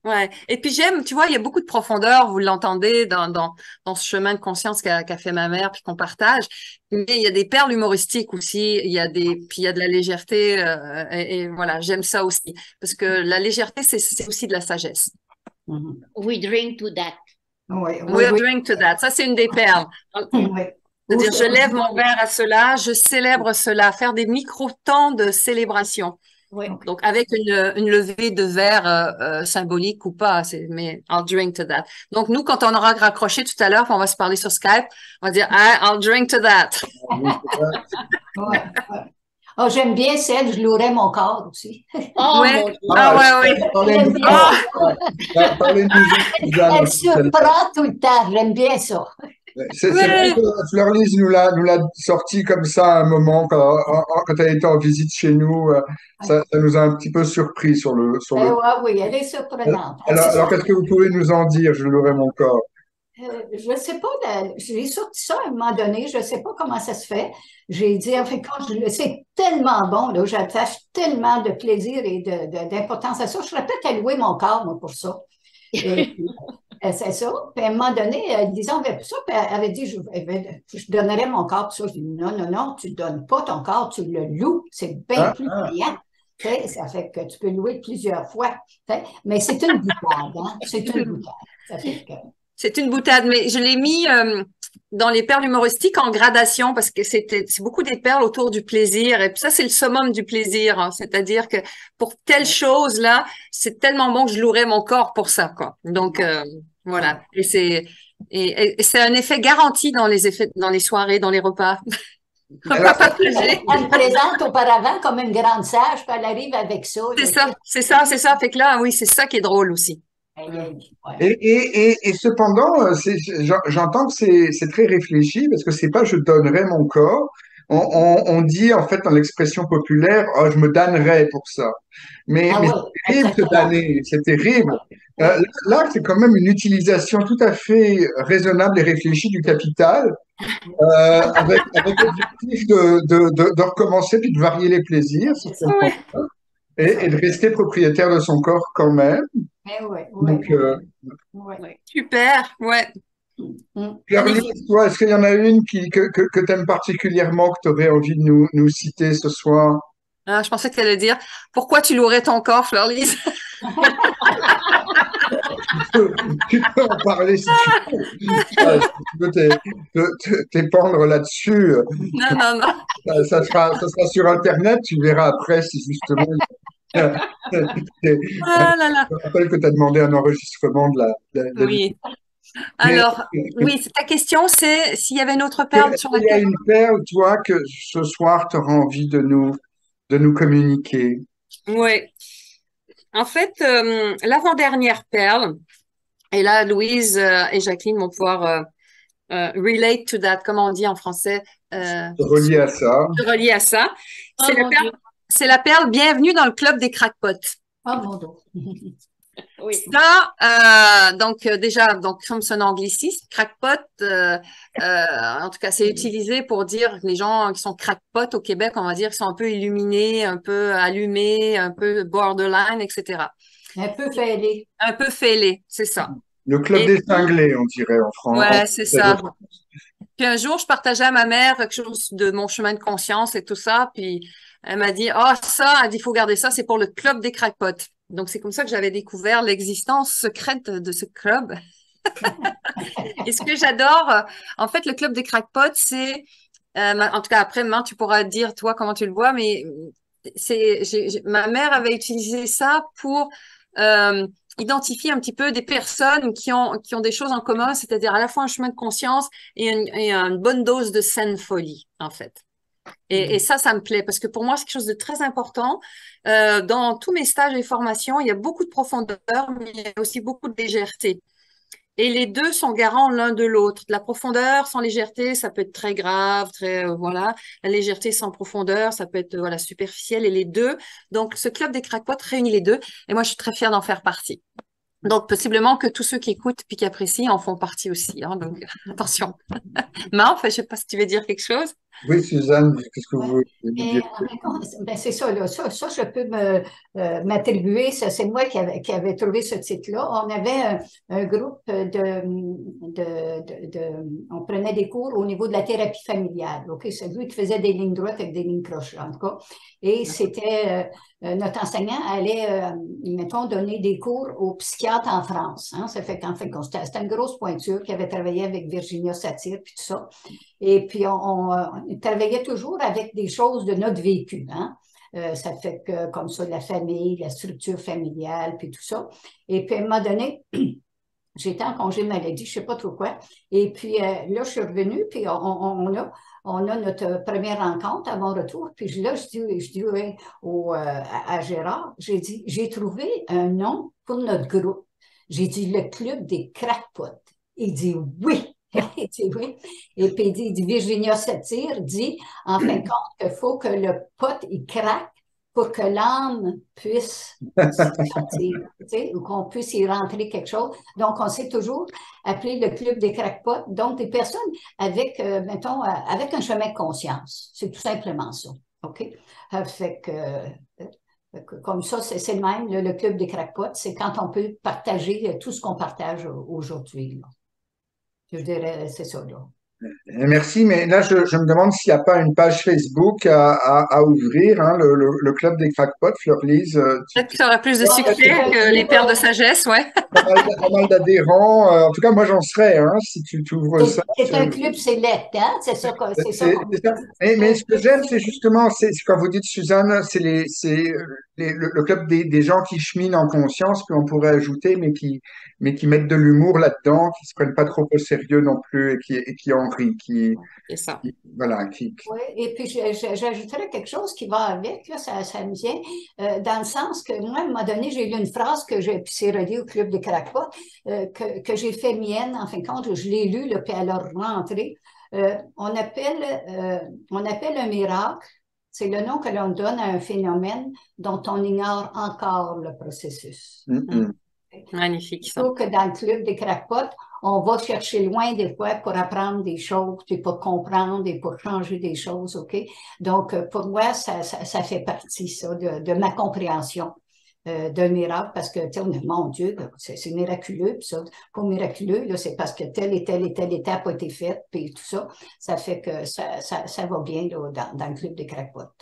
Ouais. Et puis j'aime, tu vois, il y a beaucoup de profondeur, vous l'entendez dans ce chemin de conscience qu'a fait ma mère, puis qu'on partage. Mais il y a des perles humoristiques aussi, puis il y a de la légèreté, et voilà, j'aime ça aussi. Parce que la légèreté, c'est aussi de la sagesse. We drink to that. We drink to that. Ça, c'est une des perles. C'est-à-dire, je lève mon verre à cela, je célèbre cela, faire des micro-temps de célébration. Oui. Donc, avec une levée de verre symbolique ou pas, mais I'll drink to that. Donc, nous, quand on aura raccroché tout à l'heure, on va se parler sur Skype, on va dire I'll drink to that. Ouais. Oh, j'aime bien celle, je louerais mon corps aussi. Oh, ouais. Parlez-nous, Elle surprend tout le temps, j'aime bien ça. C'est vrai que Fleur-Lise nous l'a sorti comme ça à un moment quand elle était en visite chez nous. Ça nous a un petit peu surpris sur le. Oui, elle est surprenante. Alors qu'est-ce que vous pouvez nous en dire? Je l'aurai mon corps. Je ne sais pas, j'ai sorti ça à un moment donné, je ne sais pas comment ça se fait. J'ai dit, en fait, c'est tellement bon, là, j'attache tellement de plaisir et d'importance à ça. Je serais peut-être à louer mon corps, moi, pour ça. C'est ça. Puis à un moment donné, elle disait, on veut ça. Puis elle avait dit, je donnerais mon corps pour ça. Je dis, non, tu ne donnes pas ton corps, tu le loues. C'est bien plus payant. Ça fait que tu peux louer plusieurs fois. Mais c'est une boutade, hein? C'est une boutade. Ça fait que... C'est une boutade, mais je l'ai mis dans les perles humoristiques en gradation parce que c'est beaucoup des perles autour du plaisir. Et puis ça, c'est le summum du plaisir. Hein. C'est-à-dire que pour telle chose là, c'est tellement bon que je louerais mon corps pour ça, quoi. Donc voilà. Et c'est un effet garanti dans les soirées, dans les repas. Elle me présente auparavant comme une grande sage, puis elle arrive avec ça. C'est ça. Fait que là, oui, c'est ça qui est drôle aussi. Et cependant, j'entends que c'est très réfléchi parce que c'est pas je donnerai mon corps, On dit en fait dans l'expression populaire, oh, je me damnerais pour ça. Ah Mais oui, c'est terrible ce exactement. damner, c'est terrible. Oui, oui, Là, c'est quand même une utilisation tout à fait raisonnable et réfléchie du capital, avec l'objectif de recommencer puis de varier les plaisirs, si c'est je ça, comprends, Oui, c'est et ça. de rester propriétaire de son corps quand même. Mais oui, oui, Donc, oui, oui. ouais. Super, ouais. Pierre-Lise, toi, est-ce qu'il y en a une que tu aimes particulièrement, que tu aurais envie de nous citer ce soir? Ah, je pensais que tu allais dire pourquoi tu louerais ton corps, Fleur-Lise? Tu peux en parler si tu veux. Si tu veux t'épandre là-dessus, Non, non, non. ça sera sur Internet, tu verras après si justement. Ah là là. Je rappelle que tu as demandé un enregistrement de la vidéo. Oui. Mais Alors, oui, ta question, c'est s'il y avait une autre perle est-ce sur qu'il y a laquelle. une perle, toi, que ce soir, tu auras envie de nous communiquer? Oui. En fait, l'avant-dernière perle, et là, Louise et Jacqueline vont pouvoir relate to that, comment on dit en français, Relié à ça. se relier à ça. Oh C'est la mon perle, Dieu. c'est la perle Bienvenue dans le club des crackpots. Oh mon Dieu. Oui. Ça, donc déjà, donc comme son anglicisme, crackpot, en tout cas, c'est utilisé pour dire les gens qui sont crackpot au Québec, on va dire, qui sont un peu illuminés, un peu allumés, un peu borderline, etc. Un peu fêlé. Un peu fêlés, c'est ça. Le club Et des puis, cinglés, on dirait en ouais, France. c'est ça. Puis un jour, je partageais à ma mère quelque chose de mon chemin de conscience et tout ça. Puis elle m'a dit, ah, ça, elle dit, il faut garder ça, c'est pour le club des crackpots. Donc c'est comme ça que j'avais découvert l'existence secrète de ce club. Et ce que j'adore, en fait, le club des crackpots, c'est, en tout cas après, maintenant, tu pourras dire toi comment tu le vois, mais ma mère avait utilisé ça pour identifier un petit peu des personnes qui ont des choses en commun, c'est-à-dire à la fois un chemin de conscience et une bonne dose de saine folie, en fait. Et ça me plaît parce que pour moi, c'est quelque chose de très important. Dans tous mes stages et formations, il y a beaucoup de profondeur, mais il y a aussi beaucoup de légèreté. Et les deux sont garants l'un de l'autre. De la profondeur sans légèreté, ça peut être très grave, très voilà. La légèreté sans profondeur, ça peut être voilà superficiel. Et les deux, donc ce club des crackpots réunit les deux. Et moi, je suis très fière d'en faire partie. Donc possiblement que tous ceux qui écoutent puis qui apprécient en font partie aussi. Hein, donc attention. Mais enfin, je sais pas si tu veux dire quelque chose. Oui, Suzanne, qu'est-ce que vous Ouais. voulez Et dire? en fin de compte, ben c'est ça, là. Ça, je peux m'attribuer. C'est moi qui avait trouvé ce titre-là. On avait un groupe on prenait des cours au niveau de la thérapie familiale. OK? C'est lui qui faisait des lignes droites avec des lignes croches, en tout cas. Et c'était notre enseignant allait, mettons, donner des cours aux psychiatres en France. Hein? Ça fait qu'en fait, c'était une grosse pointure qui avait travaillé avec Virginia Satir, puis tout ça. Et puis, on travaillait toujours avec des choses de notre vécu. Hein? Ça fait que, comme ça, la famille, la structure familiale, puis tout ça. Et puis, à un moment donné, j'étais en congé maladie, je ne sais pas trop quoi. Et puis, là, je suis revenue, puis on a notre première rencontre à mon retour. Puis là, je dis ouais, à Gérard, j'ai dit, j'ai trouvé un nom pour notre groupe. J'ai dit le club des crackpots. Il dit oui. Il dit oui. Et puis il dit Virginia Satir dit en fin de compte qu'il faut que le pot il craque pour que l'âme puisse sortir, ou qu'on puisse y rentrer quelque chose. Donc, on s'est toujours appelé le club des crackpots. Donc, des personnes avec, mettons, avec un chemin de conscience. C'est tout simplement ça. OK? Fait que comme ça, c'est le même, le club des crackpots, c'est quand on peut partager tout ce qu'on partage aujourd'hui. Là. Je dirais, c'est ça, là. Merci, mais là, je me demande s'il n'y a pas une page Facebook à ouvrir, hein, le club des crackpots, Fleur-Lise. Peut-être que ça aura plus de Ouais, succès que les perles de sagesse, ouais. pas mal d'adhérents. En tout cas, moi, j'en serais, hein, si tu ouvres ça. C'est un club select, hein? C'est ça qu'on C'est dit. ça. Mais ce que j'aime, c'est justement, c'est quand vous dites, Suzanne, le club des gens qui cheminent en conscience, puis on pourrait ajouter, mais qui mettent de l'humour là-dedans, qui se prennent pas trop au sérieux non plus, et qui en rient, C'est ça. voilà, Oui, et puis j'ajouterais quelque chose qui va avec, là, ça me vient, dans le sens que moi, à un moment donné, j'ai lu une phrase puis c'est relié au Club des crackpots, que j'ai fait mienne, en fin de compte, je l'ai lu, là, puis elle a rentré. On appelle un miracle, c'est le nom que l'on donne à un phénomène dont on ignore encore le processus. Mhm. Magnifique, ça. Plutôt que dans le club des crackpots, on va chercher loin des fois pour apprendre des choses, et pour comprendre et pour changer des choses, OK? Donc, pour moi, ça fait partie, ça, de ma compréhension d'un miracle, parce que, tu sais, on dit, mon Dieu, c'est miraculeux, puis ça, pas miraculeux, là, c'est parce que telle et telle et telle étape a été faite, puis tout ça, ça fait que ça va bien là, dans le club des crackpots.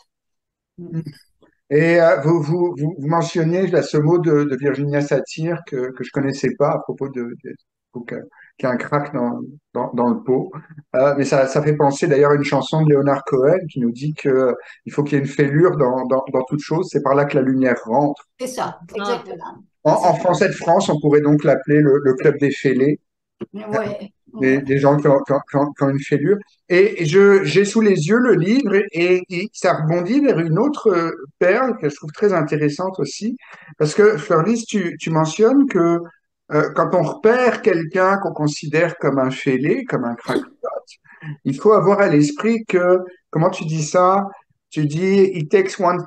Et vous mentionnez là, ce mot de Virginia Satir que je connaissais pas à propos qu'il y a un crack dans le pot. Mais ça fait penser d'ailleurs à une chanson de Leonard Cohen qui nous dit que il faut qu'il y ait une fêlure dans toute chose. C'est par là que la lumière rentre. C'est ça, Ah, exactement. En français de France, on pourrait donc l'appeler le club des fêlés. Oui, Des gens qui ont une fêlure. Et j'ai sous les yeux le livre et ça rebondit vers une autre perle que je trouve très intéressante aussi. Parce que, Fleurlys, tu mentionnes que quand on repère quelqu'un qu'on considère comme un fêlé, comme un crackpot, il faut avoir à l'esprit que, comment tu dis ça? Tu dis, it takes one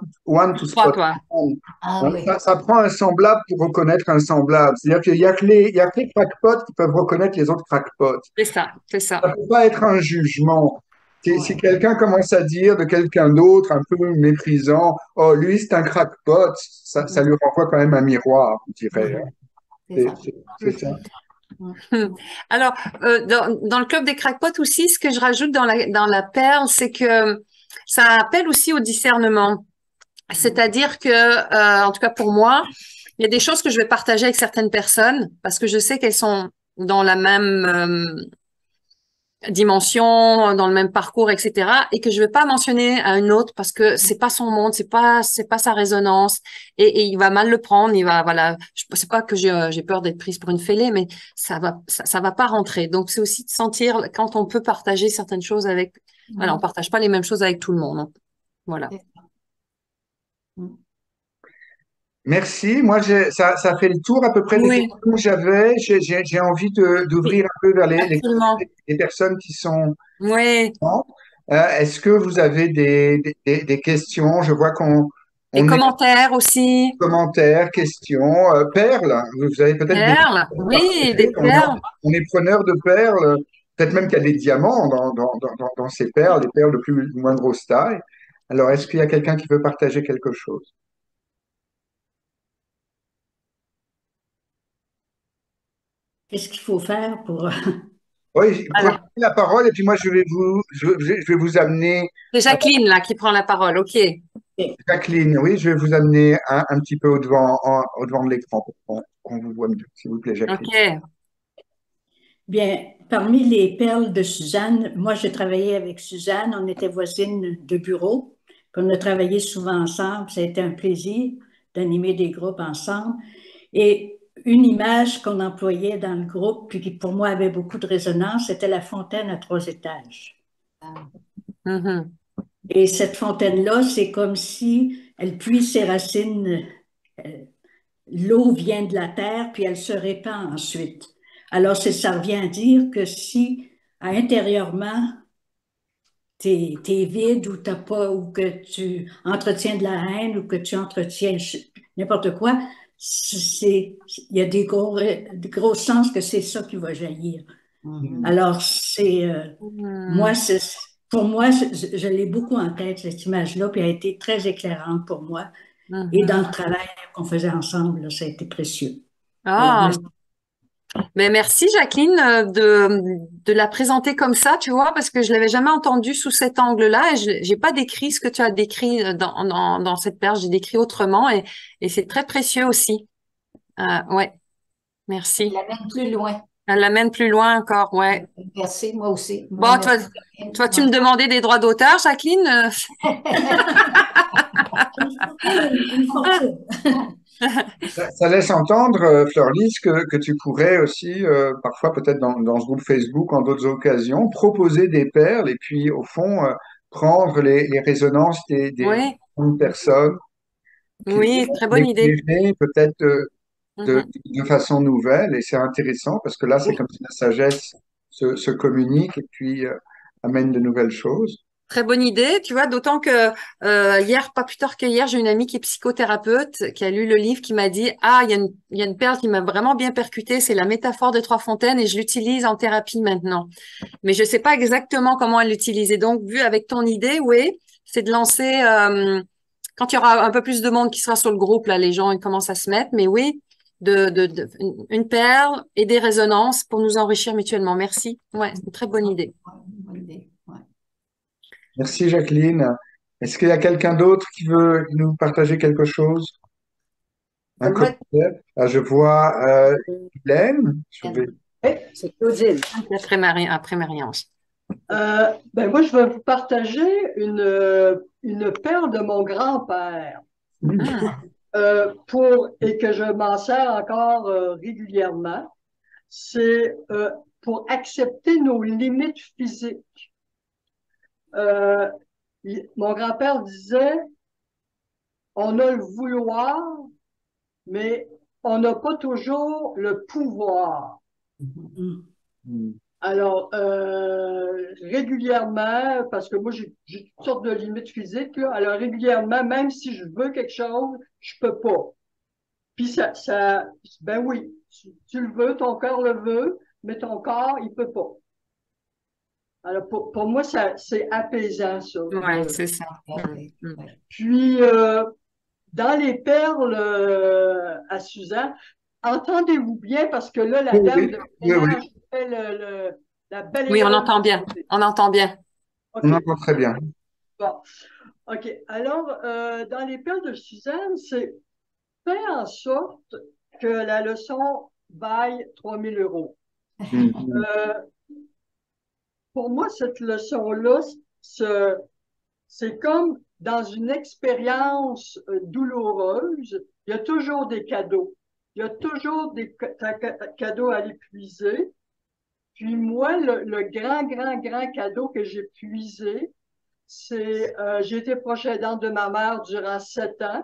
to je crois, spot toi. one. Ah Donc, oui. ça prend un semblable pour reconnaître un semblable. C'est-à-dire qu'il il y a que les crackpots qui peuvent reconnaître les autres crackpots. C'est ça, c'est ça. Ça ne peut pas être un jugement. Si Ouais. quelqu'un commence à dire de quelqu'un d'autre un peu méprisant, oh, lui, c'est un crackpot, ça lui renvoie quand même un miroir, je dirais. Mhm. C'est C'est ça. c'est ça. Alors, dans le club des crackpots aussi, ce que je rajoute dans la perle, c'est que ça appelle aussi au discernement. C'est-à-dire que, en tout cas pour moi, il y a des choses que je vais partager avec certaines personnes parce que je sais qu'elles sont dans la même dimension, dans le même parcours, etc. Et que je vais pas mentionner à une autre parce que c'est pas son monde, c'est pas sa résonance et il va mal le prendre. Il va, voilà, c'est pas que j'ai peur d'être prise pour une fêlée, mais ça va pas rentrer. Donc c'est aussi de sentir quand on peut partager certaines choses avec, voilà, on partage pas les mêmes choses avec tout le monde, hein. Voilà. Merci. Moi, ça fait le tour à peu près des Oui, questions que j'avais. J'ai envie d'ouvrir un peu vers absolument. les personnes qui sont. Oui, Est-ce que vous avez des questions? Je vois des on est commentaires aussi. commentaires, questions. Perles, vous avez peut-être des Perles, questions à oui, des partager. perles. On est preneur de perles. Peut-être même qu'il y a des diamants dans ces perles, des perles de plus ou moins grosse taille. Alors, est-ce qu'il y a quelqu'un qui veut partager quelque chose? Qu'est-ce qu'il faut faire pour... Oui, prenez Alors, la parole et puis moi, je vais vous amener, c'est Jacqueline là qui prend la parole. OK. Jacqueline, oui, je vais vous amener un petit peu au devant de l'écran pour qu'on vous voit mieux, s'il vous plaît, Jacqueline. OK. Bien, parmi les perles de Suzanne, moi, j'ai travaillé avec Suzanne, on était voisines de bureau, puis on a travaillé souvent ensemble, ça a été un plaisir d'animer des groupes ensemble. Et une image qu'on employait dans le groupe, puis qui pour moi avait beaucoup de résonance, c'était la fontaine à 3 étages. Mhm. Et cette fontaine-là, c'est comme si elle puise ses racines, euh, l'eau vient de la terre, puis elle se répand ensuite. Alors, ça revient à dire que si intérieurement, t'es vide ou t'as pas, ou que tu entretiens de la haine ou que tu entretiens n'importe quoi, il y a des gros chances que c'est ça qui va jaillir. Alors, moi, Mhm. pour moi, je l'ai beaucoup en tête, cette image-là, puis elle a été très éclairante pour moi. Et dans Mhm. le travail qu'on faisait ensemble, là, ça a été précieux. Alors, Ah, merci. mais merci Jacqueline de la présenter comme ça, tu vois, parce que je l'avais jamais entendu sous cet angle-là et j'ai pas décrit ce que tu as décrit dans cette perche, j'ai décrit autrement et c'est très précieux aussi. Ouais, Elle merci. l'amène plus loin. Elle l'amène plus loin encore, ouais. Merci, moi aussi. Moi, Bon, merci. tu me demandais des droits d'auteur, Jacqueline? Une fortune. Ça laisse entendre, Fleurlys, que tu pourrais aussi, parfois peut-être dans ce groupe Facebook, en d'autres occasions, proposer des perles et puis au fond, prendre les résonances des Oui, personnes qui oui, très bonne idée. l'éclairer peut-être Mhm. de façon nouvelle. Et c'est intéressant parce que là, c'est comme si la sagesse se communique et puis amène de nouvelles choses. Très bonne idée, tu vois, d'autant que hier, pas plus tard que hier, j'ai une amie qui est psychothérapeute, qui a lu le livre, qui m'a dit, ah, il y a une perle qui m'a vraiment bien percutée, c'est la métaphore des trois fontaines et je l'utilise en thérapie maintenant. Mais je sais pas exactement comment elle l'utilise. Et donc, vu avec ton idée, oui, c'est de lancer, quand il y aura un peu plus de monde qui sera sur le groupe, là, les gens ils commencent à se mettre, mais oui, une perle et des résonances pour nous enrichir mutuellement. Merci. Ouais, une très bonne idée. Une bonne idée. Ouais. Merci Jacqueline. Est-ce qu'il y a quelqu'un d'autre qui veut nous partager quelque chose? Un Moi, commentaire? Ah, je vois Hélène. Je vais... c'est Claudine. Après Marie-Ange. Ben moi, je vais vous partager une perle de mon grand-père et que je m'en sers encore régulièrement. C'est pour accepter nos limites physiques. Mon grand-père disait, on a le vouloir, mais on n'a pas toujours le pouvoir. Alors, régulièrement, parce que moi, j'ai toutes sortes de limites physiques, là, alors régulièrement, même si je veux quelque chose, je peux pas. Puis ben oui, tu le veux, ton corps le veut, mais ton corps, il peut pas. Alors, pour moi, c'est apaisant, ça. Ouais, c'est ça. Puis, dans les perles à Suzanne, entendez-vous bien parce que là, la dame de ménage fait la belle Oui, on entend bien. On entend bien. On entend très bien. Bon. OK. Alors, dans les perles de Suzanne, c'est faire en sorte que la leçon vaille 3 000 euros. Pour moi, cette leçon-là, c'est comme dans une expérience douloureuse, il y a toujours des cadeaux. Il y a toujours des cadeaux à aller puiser. Puis moi, le grand cadeau que j'ai puisé, c'est j'ai été proche aidante de ma mère durant 7 ans.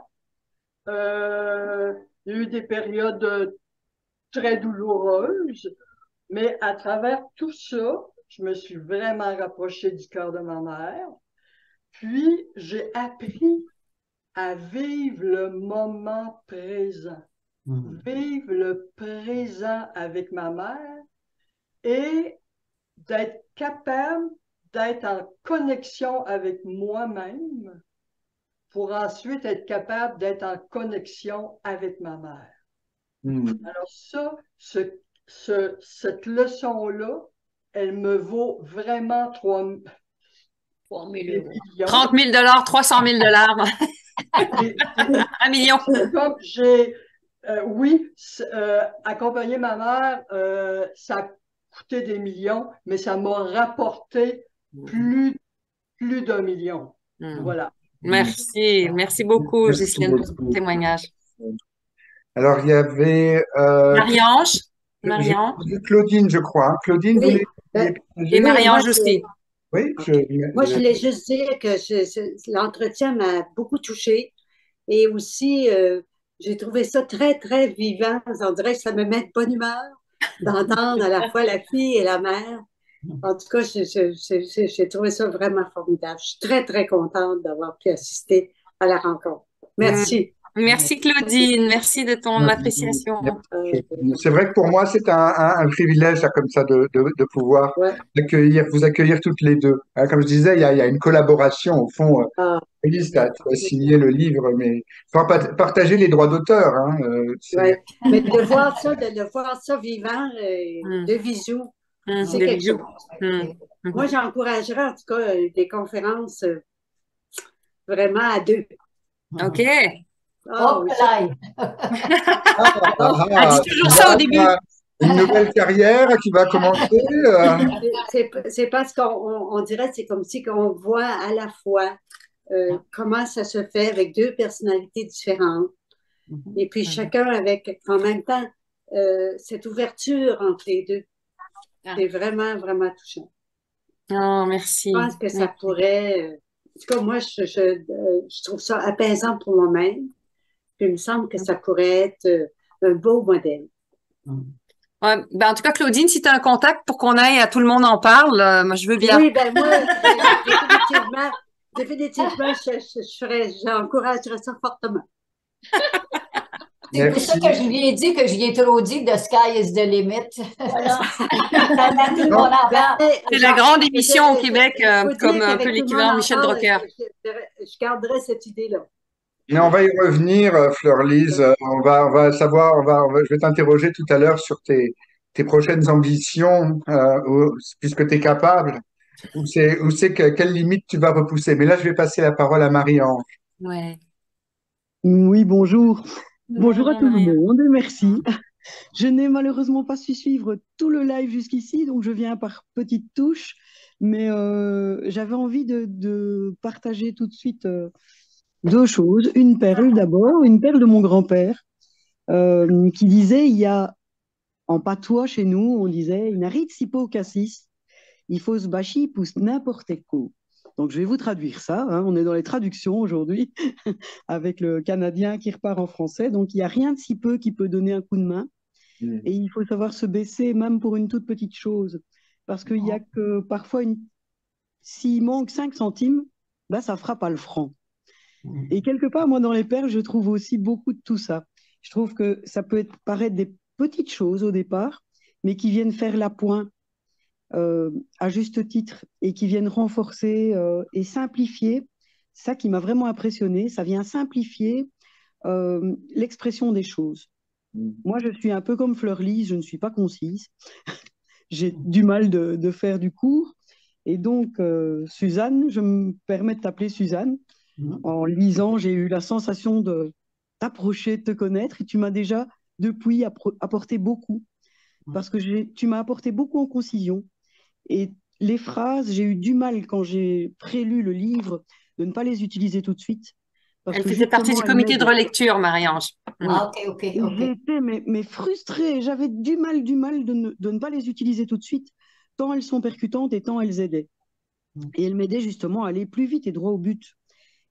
Il y a eu des périodes très douloureuses, mais à travers tout ça, je me suis vraiment rapprochée du cœur de ma mère. Puis, j'ai appris à vivre le moment présent, vivre le présent avec ma mère et d'être capable d'être en connexion avec moi-même pour ensuite être capable d'être en connexion avec ma mère. Alors ça, cette leçon-là, elle me vaut vraiment 3 000 euros. 30 000 $, 300 000 $. 1 million. Comme oui, accompagner ma mère, ça a coûté des millions, mais ça m'a rapporté plus d'1 million. Voilà. Merci. Merci beaucoup, Ghislaine, pour ton témoignage. Alors, il y avait Marie-Ange. Claudine, je crois. Hein. Claudine, Oui. Et Marie-Ange aussi. Oui, moi, je voulais juste dire que l'entretien m'a beaucoup touchée et aussi, j'ai trouvé ça très, très vivant. On dirait que ça me met de bonne humeur d'entendre à la fois la fille et la mère. En tout cas, j'ai trouvé ça vraiment formidable. Je suis très, très contente d'avoir pu assister à la rencontre. Merci. Merci Claudine, merci de ton appréciation. C'est vrai que pour moi, c'est un privilège là, comme ça de pouvoir vous accueillir toutes les deux. Hein, comme je disais, il y a une collaboration au fond. Élise, tu as signé le livre, mais il faut partager les droits d'auteur. Hein, mais de voir ça vivant, de visu, c'est quelque chose. Moi, j'encouragerais en tout cas des conférences vraiment à deux. OK. Oh, Elle dit toujours ça au début. Une nouvelle carrière qui va commencer. C'est parce qu'on dirait c'est comme si on voit à la fois comment ça se fait avec deux personnalités différentes. Et puis chacun avec, en même temps, cette ouverture entre les deux. C'est vraiment, vraiment touchant. Oh, merci. Je pense que ça pourrait... en tout cas, moi, je trouve ça apaisant pour moi-même. Puis il me semble que ça pourrait être un beau modèle. Ouais, ben, en tout cas, Claudine, si tu as un contact pour qu'on aille à Tout le monde en parle, moi, je veux bien. Oui, ben moi, définitivement, j'encouragerais ça fortement. C'est pour ça que Merci. je lui ai dit que je lui ai trop dit The sky is the limit. Voilà. Tout le Non, monde en parle. C'est la grande émission au Québec, Il faut comme dire un peu qu'avec tout le monde l'équivalent de en Michel parle, Drucker. je garderai cette idée-là. mais on va y revenir, Fleur-Lise. Je vais t'interroger tout à l'heure sur tes prochaines ambitions, puisque tu es capable. Quelle limite tu vas repousser? Mais là, je vais passer la parole à Marie-Ange. Ouais. Oui, bonjour. Bonjour à Bonjour, tout le Maria. monde, merci. Je n'ai malheureusement pas su suivre tout le live jusqu'ici, donc je viens par petites touches, mais j'avais envie de partager tout de suite deux choses. Une perle d'abord, une perle de mon grand-père, qui disait, il y a en patois chez nous, on disait, il n'arrive si peu au cassis, il faut se bâcher pousse n'importe quoi. Donc je vais vous traduire ça, hein. On est dans les traductions aujourd'hui avec le canadien qui repart en français. Donc il n'y a rien de si peu qui peut donner un coup de main. Et il faut savoir se baisser même pour une toute petite chose. Parce qu'il y a que parfois, s'il manque 5 centimes, ben, ça ne fera pas le franc. Et quelque part, moi, dans les perles, je trouve aussi beaucoup de tout ça. Je trouve que ça peut paraître des petites choses au départ, mais qui viennent faire l'appoint à juste titre et qui viennent renforcer et simplifier. Ça qui m'a vraiment impressionné, ça vient simplifier l'expression des choses. Moi, je suis un peu comme Fleur-Lise, je ne suis pas concise. J'ai du mal de faire du court. Et donc, Suzanne, je me permets de t'appeler Suzanne. En lisant, j'ai eu la sensation de t'approcher, de te connaître. Et tu m'as déjà, depuis, apporté beaucoup. Parce que tu m'as apporté beaucoup en concision. Et les phrases, j'ai eu du mal quand j'ai prélu le livre de ne pas les utiliser tout de suite. Parce Elle que faisait partie justement, du elles comité de m'aident. relecture, Marie-Ange. Oui. Ah, OK. Et j'ai été mais frustrée. J'avais du mal de ne pas les utiliser tout de suite, tant elles sont percutantes et tant elles aidaient. Et elles m'aidaient justement à aller plus vite et droit au but.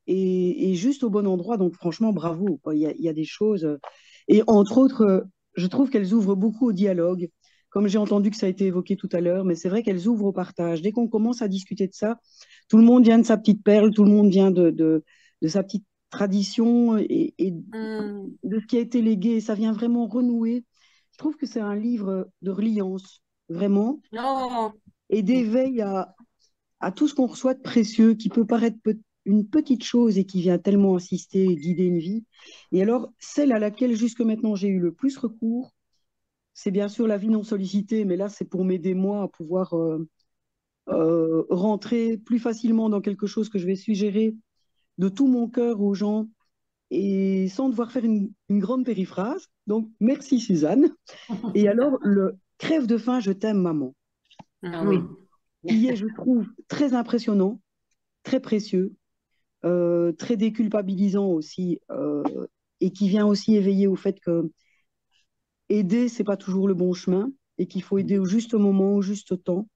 Et juste au bon endroit. Donc franchement, bravo. Il y a des choses. Et entre autres, je trouve qu'elles ouvrent beaucoup au dialogue. Comme j'ai entendu que ça a été évoqué tout à l'heure, mais c'est vrai qu'elles ouvrent au partage. Dès qu'on commence à discuter de ça, tout le monde vient de sa petite perle, tout le monde vient de sa petite tradition et de ce qui a été légué. Ça vient vraiment renouer. Je trouve que c'est un livre de reliance, vraiment, Oh. et d'éveil à tout ce qu'on reçoit de précieux, qui peut paraître une petite chose et qui vient tellement assister et guider une vie. Et alors, celle à laquelle jusque maintenant j'ai eu le plus recours, c'est bien sûr la vie non sollicitée, mais là, c'est pour m'aider moi à pouvoir rentrer plus facilement dans quelque chose que je vais suggérer de tout mon cœur aux gens et sans devoir faire une grande périphrase. Donc, merci Suzanne. Et alors, le crève de faim, je t'aime maman, Ah oui. qui est, je trouve, très impressionnant, très précieux, très déculpabilisant aussi, et qui vient aussi éveiller au fait que aider, c'est pas toujours le bon chemin, et qu'il faut aider au juste moment, au juste temps,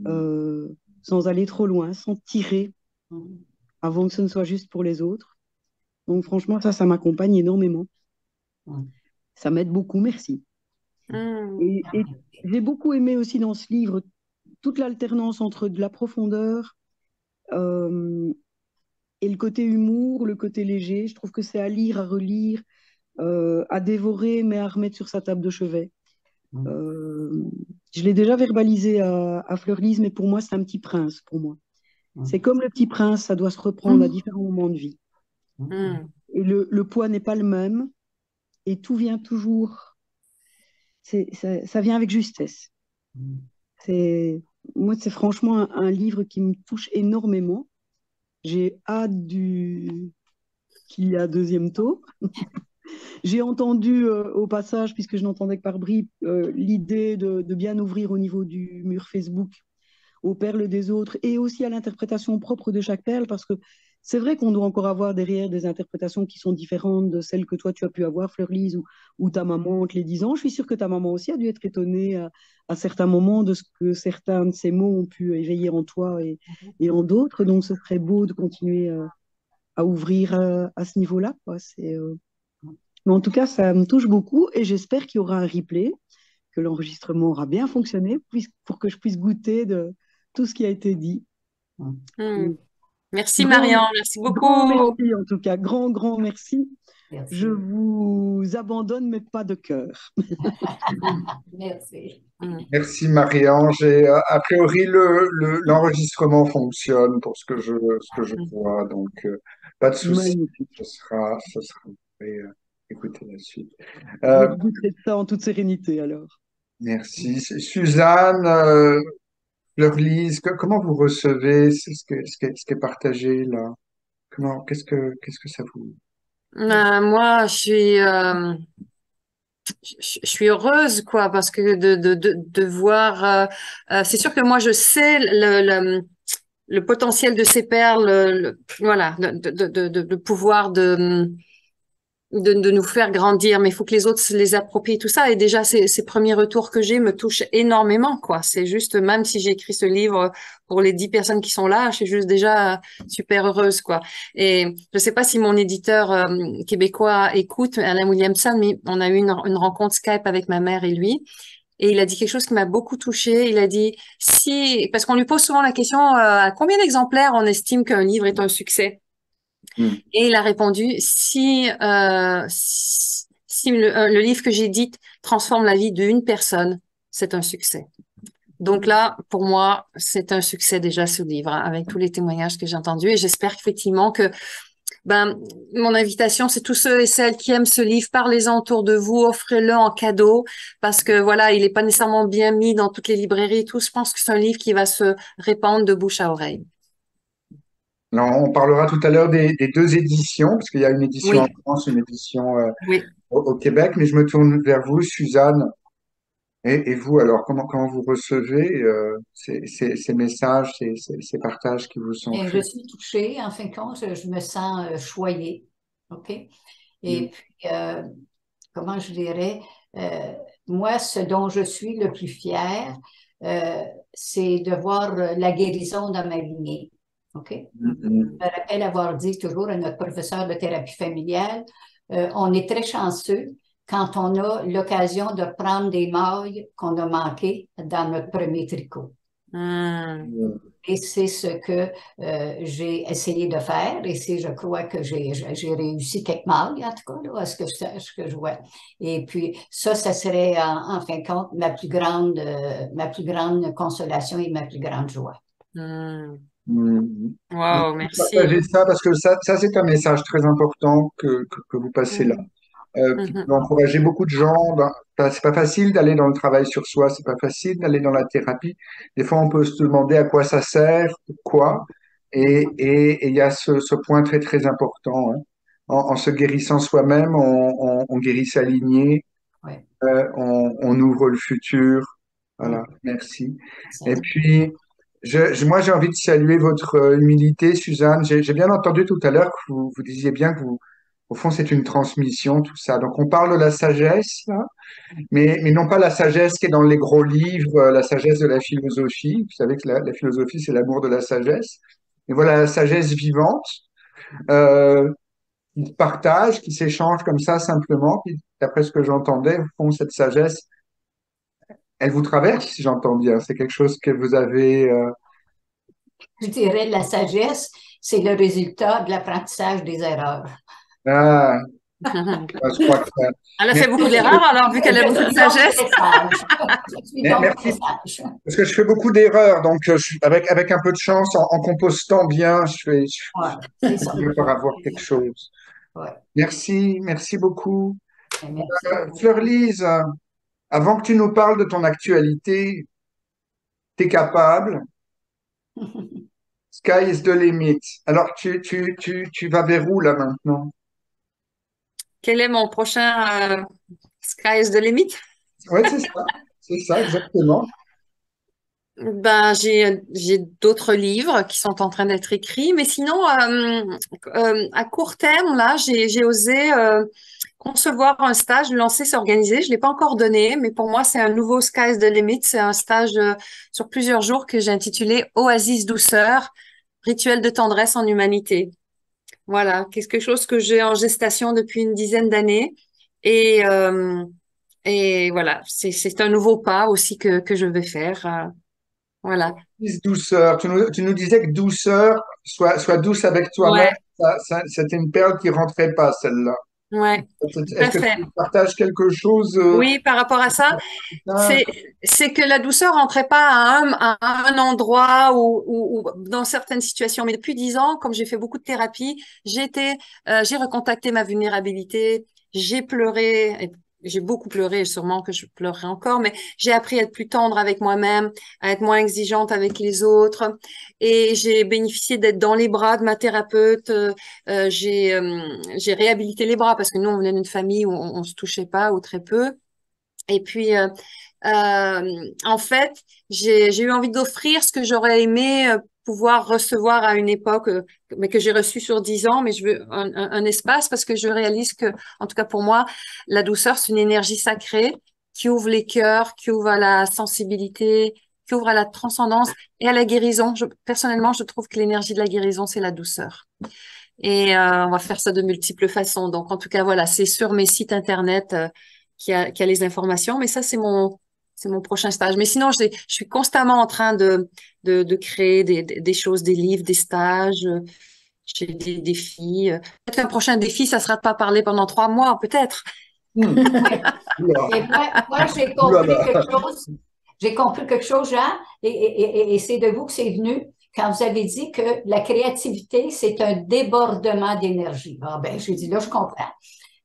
sans aller trop loin, sans tirer, avant que ce ne soit juste pour les autres. Donc franchement, ça m'accompagne énormément. Ça m'aide beaucoup, merci. Et j'ai beaucoup aimé aussi dans ce livre toute l'alternance entre de la profondeur et le côté humour, le côté léger. Je trouve que c'est à lire, à relire, à dévorer, mais à remettre sur sa table de chevet. Je l'ai déjà verbalisé à Fleur-Lise, mais pour moi, c'est un petit prince, pour moi. C'est comme le petit prince, ça doit se reprendre à différents moments de vie. Et le poids n'est pas le même, et tout vient toujours, ça vient avec justesse. Moi, c'est franchement un livre qui me touche énormément. J'ai hâte qu'il y ait un deuxième tome. J'ai entendu au passage, puisque je n'entendais que par bribes, l'idée de bien ouvrir au niveau du mur Facebook aux perles des autres et aussi à l'interprétation propre de chaque perle, parce que c'est vrai qu'on doit encore avoir derrière des interprétations qui sont différentes de celles que toi tu as pu avoir, Fleur-Lise, ou ta maman te les disant. Je suis sûre que ta maman aussi a dû être étonnée à certains moments de ce que certains de ces mots ont pu éveiller en toi et en d'autres. Donc ce serait beau de continuer à ouvrir à ce niveau-là, quoi. Mais en tout cas, ça me touche beaucoup et j'espère qu'il y aura un replay, que l'enregistrement aura bien fonctionné pour que je puisse goûter de tout ce qui a été dit. Merci Marianne, merci Grand beaucoup. merci en tout cas, grand merci. Merci. Je vous abandonne, mais pas de cœur. Merci. Merci Marie-Ange. Et a priori, l'enregistrement fonctionne pour ce que je vois. Donc, pas de souci. Magnifique. Ce sera, vous pourrez, écouter la suite. Je goûterai ça en toute sérénité alors. Merci. Suzanne, Fleur-Lise, comment vous recevez ce qui est partagé là? Qu'est-ce que ça vous... Moi, je suis heureuse, quoi, parce que de voir, c'est sûr que moi, je sais le potentiel de ces perles, voilà, de pouvoir de nous faire grandir, mais il faut que les autres se les approprient, tout ça. Et déjà, ces premiers retours que j'ai me touchent énormément, quoi. C'est juste, même si j'ai écrit ce livre pour les 10 personnes qui sont là, je suis juste déjà super heureuse, quoi. Et je sais pas si mon éditeur québécois écoute, Alain Williamson, mais on a eu une rencontre Skype avec ma mère et lui. Et il a dit quelque chose qui m'a beaucoup touchée. Il a dit, parce qu'on lui pose souvent la question, à combien d'exemplaires on estime qu'un livre est un succès? Et il a répondu, si le livre que j'édite transforme la vie d'une personne, c'est un succès. Donc là, pour moi, c'est un succès déjà ce livre, hein, avec tous les témoignages que j'ai entendus. Et j'espère qu'effectivement que mon invitation, c'est tous ceux et celles qui aiment ce livre, parlez-en autour de vous, offrez-le en cadeau, parce que voilà, il n'est pas nécessairement bien mis dans toutes les librairies et tout. Je pense que c'est un livre qui va se répandre de bouche à oreille. Non, on parlera tout à l'heure des 2 éditions, parce qu'il y a une édition Oui. en France, une édition Oui. au Québec, mais je me tourne vers vous, Suzanne. Et vous, alors, comment vous recevez ces messages, ces partages qui vous sont Et je faits? suis touchée, en fin de compte, je me sens choyée. OK? Et puis, comment je dirais, moi, ce dont je suis le plus fière, c'est de voir la guérison dans ma lignée. OK? Je me rappelle avoir dit toujours à notre professeur de thérapie familiale, on est très chanceux quand on a l'occasion de prendre des mailles qu'on a manquées dans notre premier tricot. Et c'est ce que j'ai essayé de faire, et c'est, je crois que j'ai réussi quelques mailles, en tout cas, là, à ce que je vois. Et puis, ça serait, en fin de compte, ma plus grande consolation et ma plus grande joie. Wow, merci. Partagez ça parce que ça c'est un message très important que vous passez là. Qui peut encourager beaucoup de gens. C'est pas facile d'aller dans le travail sur soi, c'est pas facile d'aller dans la thérapie. Des fois, on peut se demander à quoi ça sert, pourquoi. Et il y a ce point très très important, hein. En se guérissant soi-même, on guérit sa lignée, Ouais. on ouvre le futur. Voilà, merci. Et puis, moi, j'ai envie de saluer votre humilité, Suzanne. J'ai bien entendu tout à l'heure que vous disiez bien que au fond, c'est une transmission, tout ça. Donc, on parle de la sagesse, là, mais non pas la sagesse qui est dans les gros livres, la sagesse de la philosophie. Vous savez que la philosophie, c'est l'amour de la sagesse. Et voilà, la sagesse vivante, euh, qui se partage, qui s'échange comme ça simplement. Puis, d'après ce que j'entendais, au fond, cette sagesse, elle vous traverse, si j'entends bien. C'est quelque chose que vous avez... Je dirais la sagesse, c'est le résultat de l'apprentissage des erreurs. Ah, je crois que ça... Elle a fait beaucoup d'erreurs, alors, vu qu'elle a beaucoup de sagesse. Je suis donc Merci. sage. Parce que je fais beaucoup d'erreurs, donc avec un peu de chance, en compostant bien, Ouais, c'est ça. je vais par avoir quelque chose. Ouais. Merci beaucoup. Merci. Fleur-Lise, avant que tu nous parles de ton actualité, tu es capable. Sky is the limit. Alors, tu vas vers où là maintenant? Quel est mon prochain Sky is the limit? Oui, c'est ça, exactement. J'ai d'autres livres qui sont en train d'être écrits, mais sinon, à court terme, là, j'ai osé concevoir un stage, le lancer, s'organiser. Je l'ai pas encore donné, mais pour moi, c'est un nouveau Sky's the Limit. C'est un stage sur plusieurs jours que j'ai intitulé Oasis douceur, rituel de tendresse en humanité. Voilà, quelque chose que j'ai en gestation depuis une dizaine d'années. Et Et voilà, c'est un nouveau pas aussi que je vais faire. Voilà. Douceur. Tu nous disais que douceur, sois douce avec toi-même. Ouais, C'était une perle qui rentrait pas, celle-là. ouais, tout Est-ce à que fait. tu partages quelque chose Oui, par rapport à ça, ça c'est c'est que la douceur rentrait pas à un endroit ou dans certaines situations. Mais depuis 10 ans, comme j'ai fait beaucoup de thérapie, j'ai recontacté ma vulnérabilité, j'ai pleuré, et j'ai beaucoup pleuré, sûrement que je pleurerai encore, mais j'ai appris à être plus tendre avec moi-même, à être moins exigeante avec les autres, et j'ai bénéficié d'être dans les bras de ma thérapeute. J'ai réhabilité les bras parce que nous, on venait d'une famille où on se touchait pas ou très peu. Et puis, en fait, j'ai eu envie d'offrir ce que j'aurais aimé pouvoir recevoir à une époque, mais que j'ai reçu sur 10 ans. Mais je veux un espace parce que je réalise que, en tout cas pour moi, la douceur, c'est une énergie sacrée qui ouvre les cœurs, qui ouvre à la sensibilité, qui ouvre à la transcendance et à la guérison. Personnellement, je trouve que l'énergie de la guérison, c'est la douceur. Et on va faire ça de multiples façons. Donc, en tout cas, voilà, c'est sur mes sites internet qu'il y a les informations. Mais ça, c'est mon prochain stage. Mais sinon, je suis constamment en train de créer des choses, des livres, des stages. J'ai des défis. Peut-être un prochain défi, ça sera de pas parler pendant 3 mois, peut-être. Hmm. Oui. Oula, Et moi, j'ai oula compris là. quelque chose. J'ai compris quelque chose, Jean, et c'est de vous que c'est venu quand vous avez dit que la créativité, c'est un débordement d'énergie. Ah ben, j'ai dit, là, je comprends.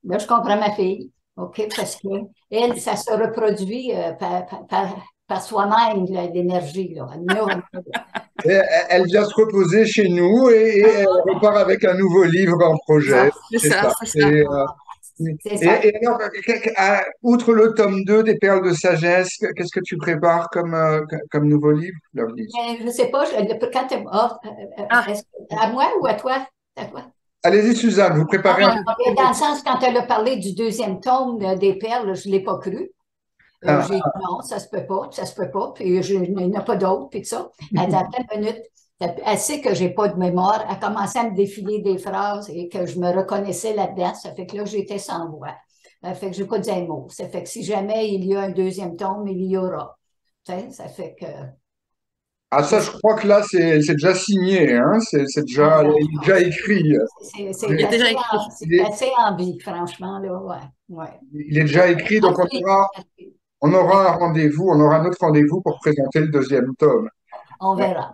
Là, je comprends ma fille, OK, parce que elle, ça se reproduit par soi-même, l'énergie, là. Elle vient se reposer chez nous et elle repart avec un nouveau livre en projet. C'est C'est ça, ça. c'est ça. C'est ça. Et alors, outre le tome 2 des Perles de sagesse, qu'est-ce que tu prépares comme nouveau livre, Laurie? Mais je ne sais pas, quand Ah, à moi ou à toi? À toi? Allez-y, Suzanne, vous Ah, préparez un non, mais dans le sens, quand elle a parlé du deuxième tome des perles, je ne l'ai pas cru. ah, J'ai dit non, ça se peut pas, ça se peut pas, puis il n'y en a pas d'autres, puis tout ça. Elle dit, attends une minute, elle sait que j'ai pas de mémoire, elle a commencé à me défiler des phrases et que je me reconnaissais là-dedans, ça fait que là, j'étais sans voix. Ça fait que je n'ai pas dit un mot. Ça fait que si jamais il y a un deuxième tome, il y aura. Tu sais, ça fait que ça, je crois que là, c'est déjà signé, hein, on verra. il est déjà écrit. il est déjà écrit. Il C'est est, assez en vie, franchement, là, ouais, ouais. il est déjà écrit, donc on aura un rendez-vous, on aura notre rendez-vous pour présenter le deuxième tome. On verra.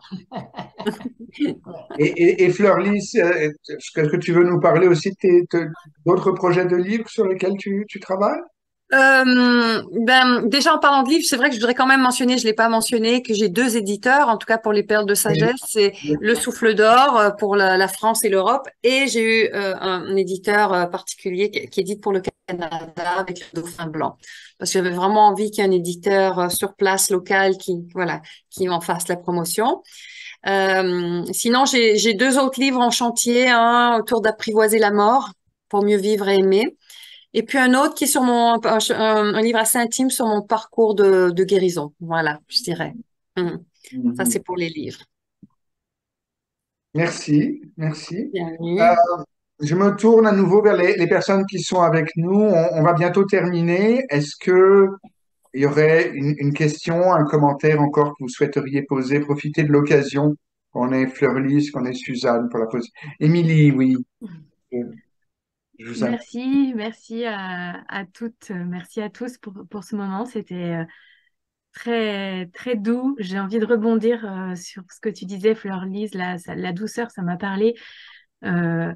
Et Fleur-Lys, est-ce que tu veux nous parler aussi d'autres projets de livres sur lesquels tu travailles? Ben, déjà en parlant de livres, c'est vrai que je voudrais quand même mentionner, je l'ai pas mentionné, que j'ai 2 éditeurs, en tout cas pour les Perles de Oui. sagesse, c'est Le Souffle d'Or pour la France et l'Europe, et j'ai eu un éditeur particulier qui édite pour le Canada avec le Dauphin Blanc, parce que j'avais vraiment envie qu'il y ait un éditeur sur place local qui en fasse la promotion. Sinon, j'ai 2 autres livres en chantier, un autour d'apprivoiser la mort pour mieux vivre et aimer. Et puis un autre qui est sur un livre assez intime sur mon parcours de guérison. Voilà, je dirais. Ça, Mhm. c'est pour les livres. Merci, merci. Euh, Bienvenue. je me tourne à nouveau vers les personnes qui sont avec nous. On va bientôt terminer. Est-ce que il y aurait une question, un commentaire encore que vous souhaiteriez poser? Profitez de l'occasion qu'on ait Fleur-Lys, qu'on ait Suzanne pour la poser. Émilie, oui, je, je vous en Merci, merci à toutes, merci à tous pour ce moment. C'était très, très doux. J'ai envie de rebondir sur ce que tu disais, Fleur-Lys, la douceur, ça m'a parlé. Euh,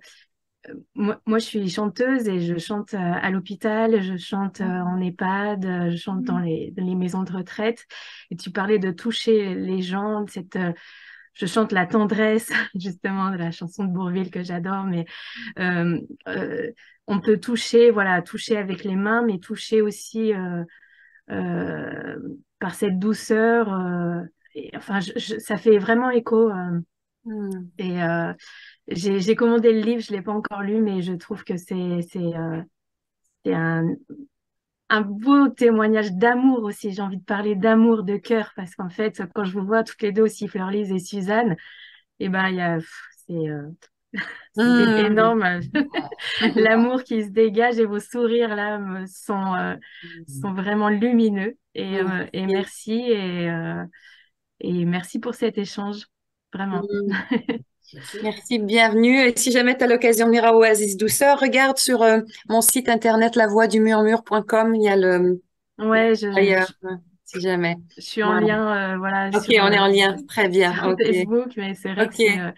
moi, je suis chanteuse et je chante à l'hôpital, je chante en EHPAD, je chante dans les maisons de retraite. Et tu parlais de toucher les gens, je chante la tendresse, justement, de la chanson de Bourvil que j'adore, mais euh, euh, on peut toucher, voilà, toucher avec les mains, mais toucher aussi euh, par cette douceur. Enfin, ça fait vraiment écho. Hmm. Et j'ai commandé le livre, je ne l'ai pas encore lu, mais je trouve que c'est un beau témoignage d'amour aussi. J'ai envie de parler d'amour de cœur parce qu'en fait, quand je vous vois toutes les deux aussi, Fleur-Lys et Suzanne, et ben, c'est C'est Mm. énorme. L'amour qui se dégage et vos sourires là sont vraiment lumineux. Et merci et merci pour cet échange. Vraiment. Mm. Merci, bienvenue. Et si jamais tu as l'occasion de venir à Oasis Douceur, regarde sur mon site internet lavoixdumurmure.com, il y a le Ouais, flyer, si jamais. je suis en Voilà. lien voilà, Ok, sur, on est en lien. Très bien. sur Ok. Facebook, mais c'est vrai que Ok.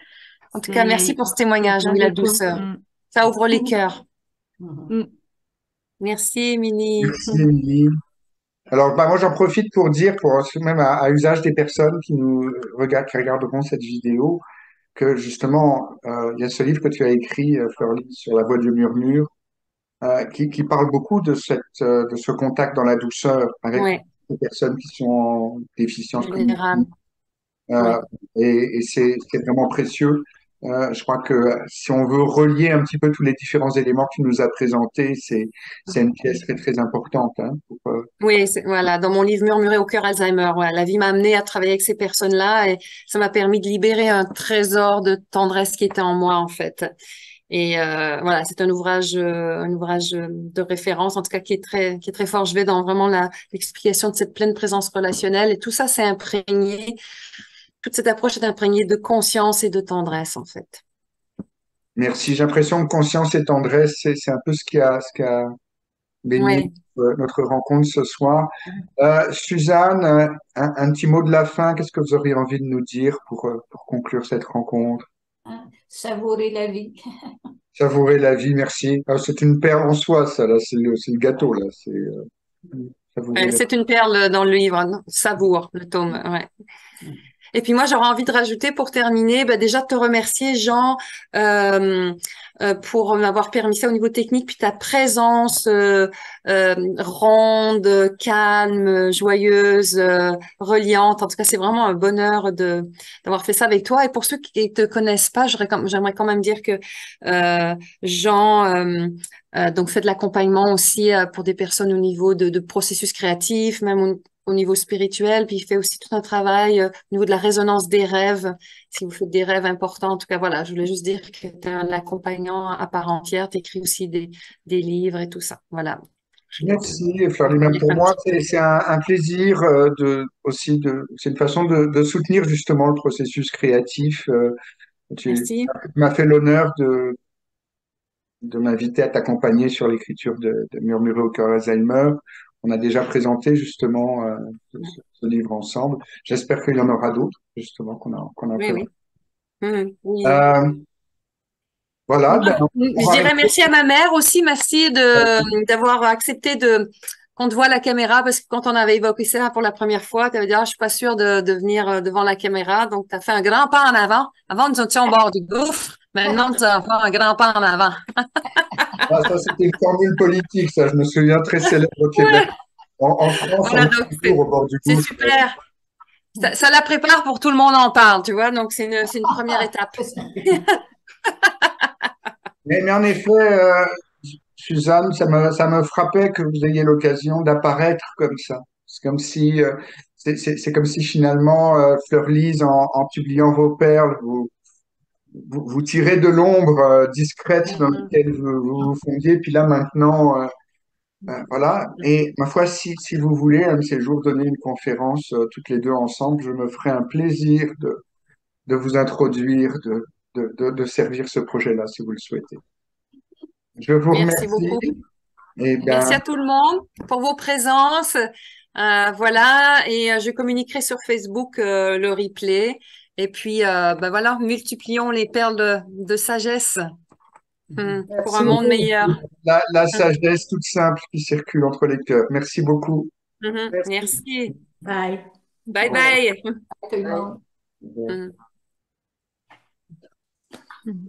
En tout cas, merci c'est pour ce témoignage. plein Oui, la d'écho. douceur. Ça ouvre les cœurs. Mm. Merci, Émilie. Merci, Émilie. Alors, bah, moi, j'en profite pour dire, même à usage des personnes qui nous regardent, qui regarderont cette vidéo, que justement, il y a ce livre que tu as écrit, Fleur-Lys, sur la voie du murmure, qui parle beaucoup de ce contact dans la douceur avec Oui, les personnes qui sont en déficience cognitive. vulnérable. Oui. Euh, et c'est vraiment précieux. Je crois que si on veut relier un petit peu tous les différents éléments que tu nous as présentés, c'est une pièce très, très importante, hein, Oui, voilà, dans mon livre Murmurer au cœur Alzheimer, ouais, la vie m'a amené à travailler avec ces personnes-là et ça m'a permis de libérer un trésor de tendresse qui était en moi, en fait. Et voilà, c'est un ouvrage de référence, en tout cas qui est très fort. Je vais dans vraiment l'explication de cette pleine présence relationnelle et tout ça, c'est imprégné. Toute cette approche est imprégnée de conscience et de tendresse, en fait. merci. J'ai l'impression que conscience et tendresse, c'est un peu ce qui a béni Oui. notre rencontre ce soir. Suzanne, un petit mot de la fin. Qu'est-ce que vous auriez envie de nous dire pour conclure cette rencontre? Hein, savourer la vie. Savourer la vie, merci. Ah, c'est une perle en soi, ça, là, c'est le gâteau, là. Savourer la C'est une perle dans le livre, hein, Savoure, le tome. Ouais. Et puis moi, j'aurais envie de rajouter pour terminer, bah, déjà de te remercier, Jean, euh, pour m'avoir permis ça au niveau technique, puis ta présence ronde, calme, joyeuse, reliante. En tout cas, c'est vraiment un bonheur d'avoir fait ça avec toi. Et pour ceux qui ne te connaissent pas, j'aimerais quand même dire que Jean donc fait de l'accompagnement aussi pour des personnes au niveau de processus créatif, même au niveau spirituel, puis il fait aussi tout un travail au niveau de la résonance des rêves, si vous faites des rêves importants. En tout cas, voilà, je voulais juste dire que tu es un accompagnant à part entière, tu écris aussi des livres et tout ça. Voilà. Merci, Fleur-Lys. Pour moi, c'est un plaisir c'est une façon de soutenir justement le processus créatif. Tu Merci. m'as fait l'honneur de m'inviter à t'accompagner sur l'écriture de Murmurer au cœur Alzheimer. On a déjà présenté justement ce livre ensemble. J'espère qu'il y en aura d'autres, justement, qu'on a Oui, présenté. oui. Oui. Voilà, Moi, ben, on je va dirais merci à ma mère aussi. Merci d'avoir accepté qu'on te voit à la caméra parce que quand on avait évoqué ça pour la première fois, tu avais dit, ah, je suis pas sûre de venir devant la caméra. Donc, tu as fait un grand pas en avant. Avant, nous étions au bord du gouffre. Maintenant, tu vas faire un grand pas en avant. ça, c'était une formule politique, ça, je me souviens, très célèbre au Québec. Ouais. En France, on Voilà, est donc toujours au bord du c'est gouffre. super. Ça la prépare pour tout le monde en parle, tu vois. Donc, c'est une première étape. Mais en effet, Suzanne, ça me frappait que vous ayez l'occasion d'apparaître comme ça. C'est comme si finalement, Fleur-Lys, en publiant vos perles, vous tirez de l'ombre discrète dans Mhm. laquelle vous vous fondiez. Puis là, maintenant, voilà. Et ma foi, si vous voulez, un de ces jours, donner une conférence toutes les deux ensemble, je me ferai un plaisir de vous introduire, de servir ce projet-là, si vous le souhaitez. Je vous Merci remercie. beaucoup. Eh bien, Merci à tout le monde pour vos présences. Voilà, et je communiquerai sur Facebook le replay. Et puis, ben voilà, multiplions les perles de sagesse pour un merci monde beaucoup. meilleur. La sagesse toute simple qui circule entre les cœurs. Merci beaucoup. Merci. Merci. Bye. Bye bye. Tout le monde. Mhm. Mm.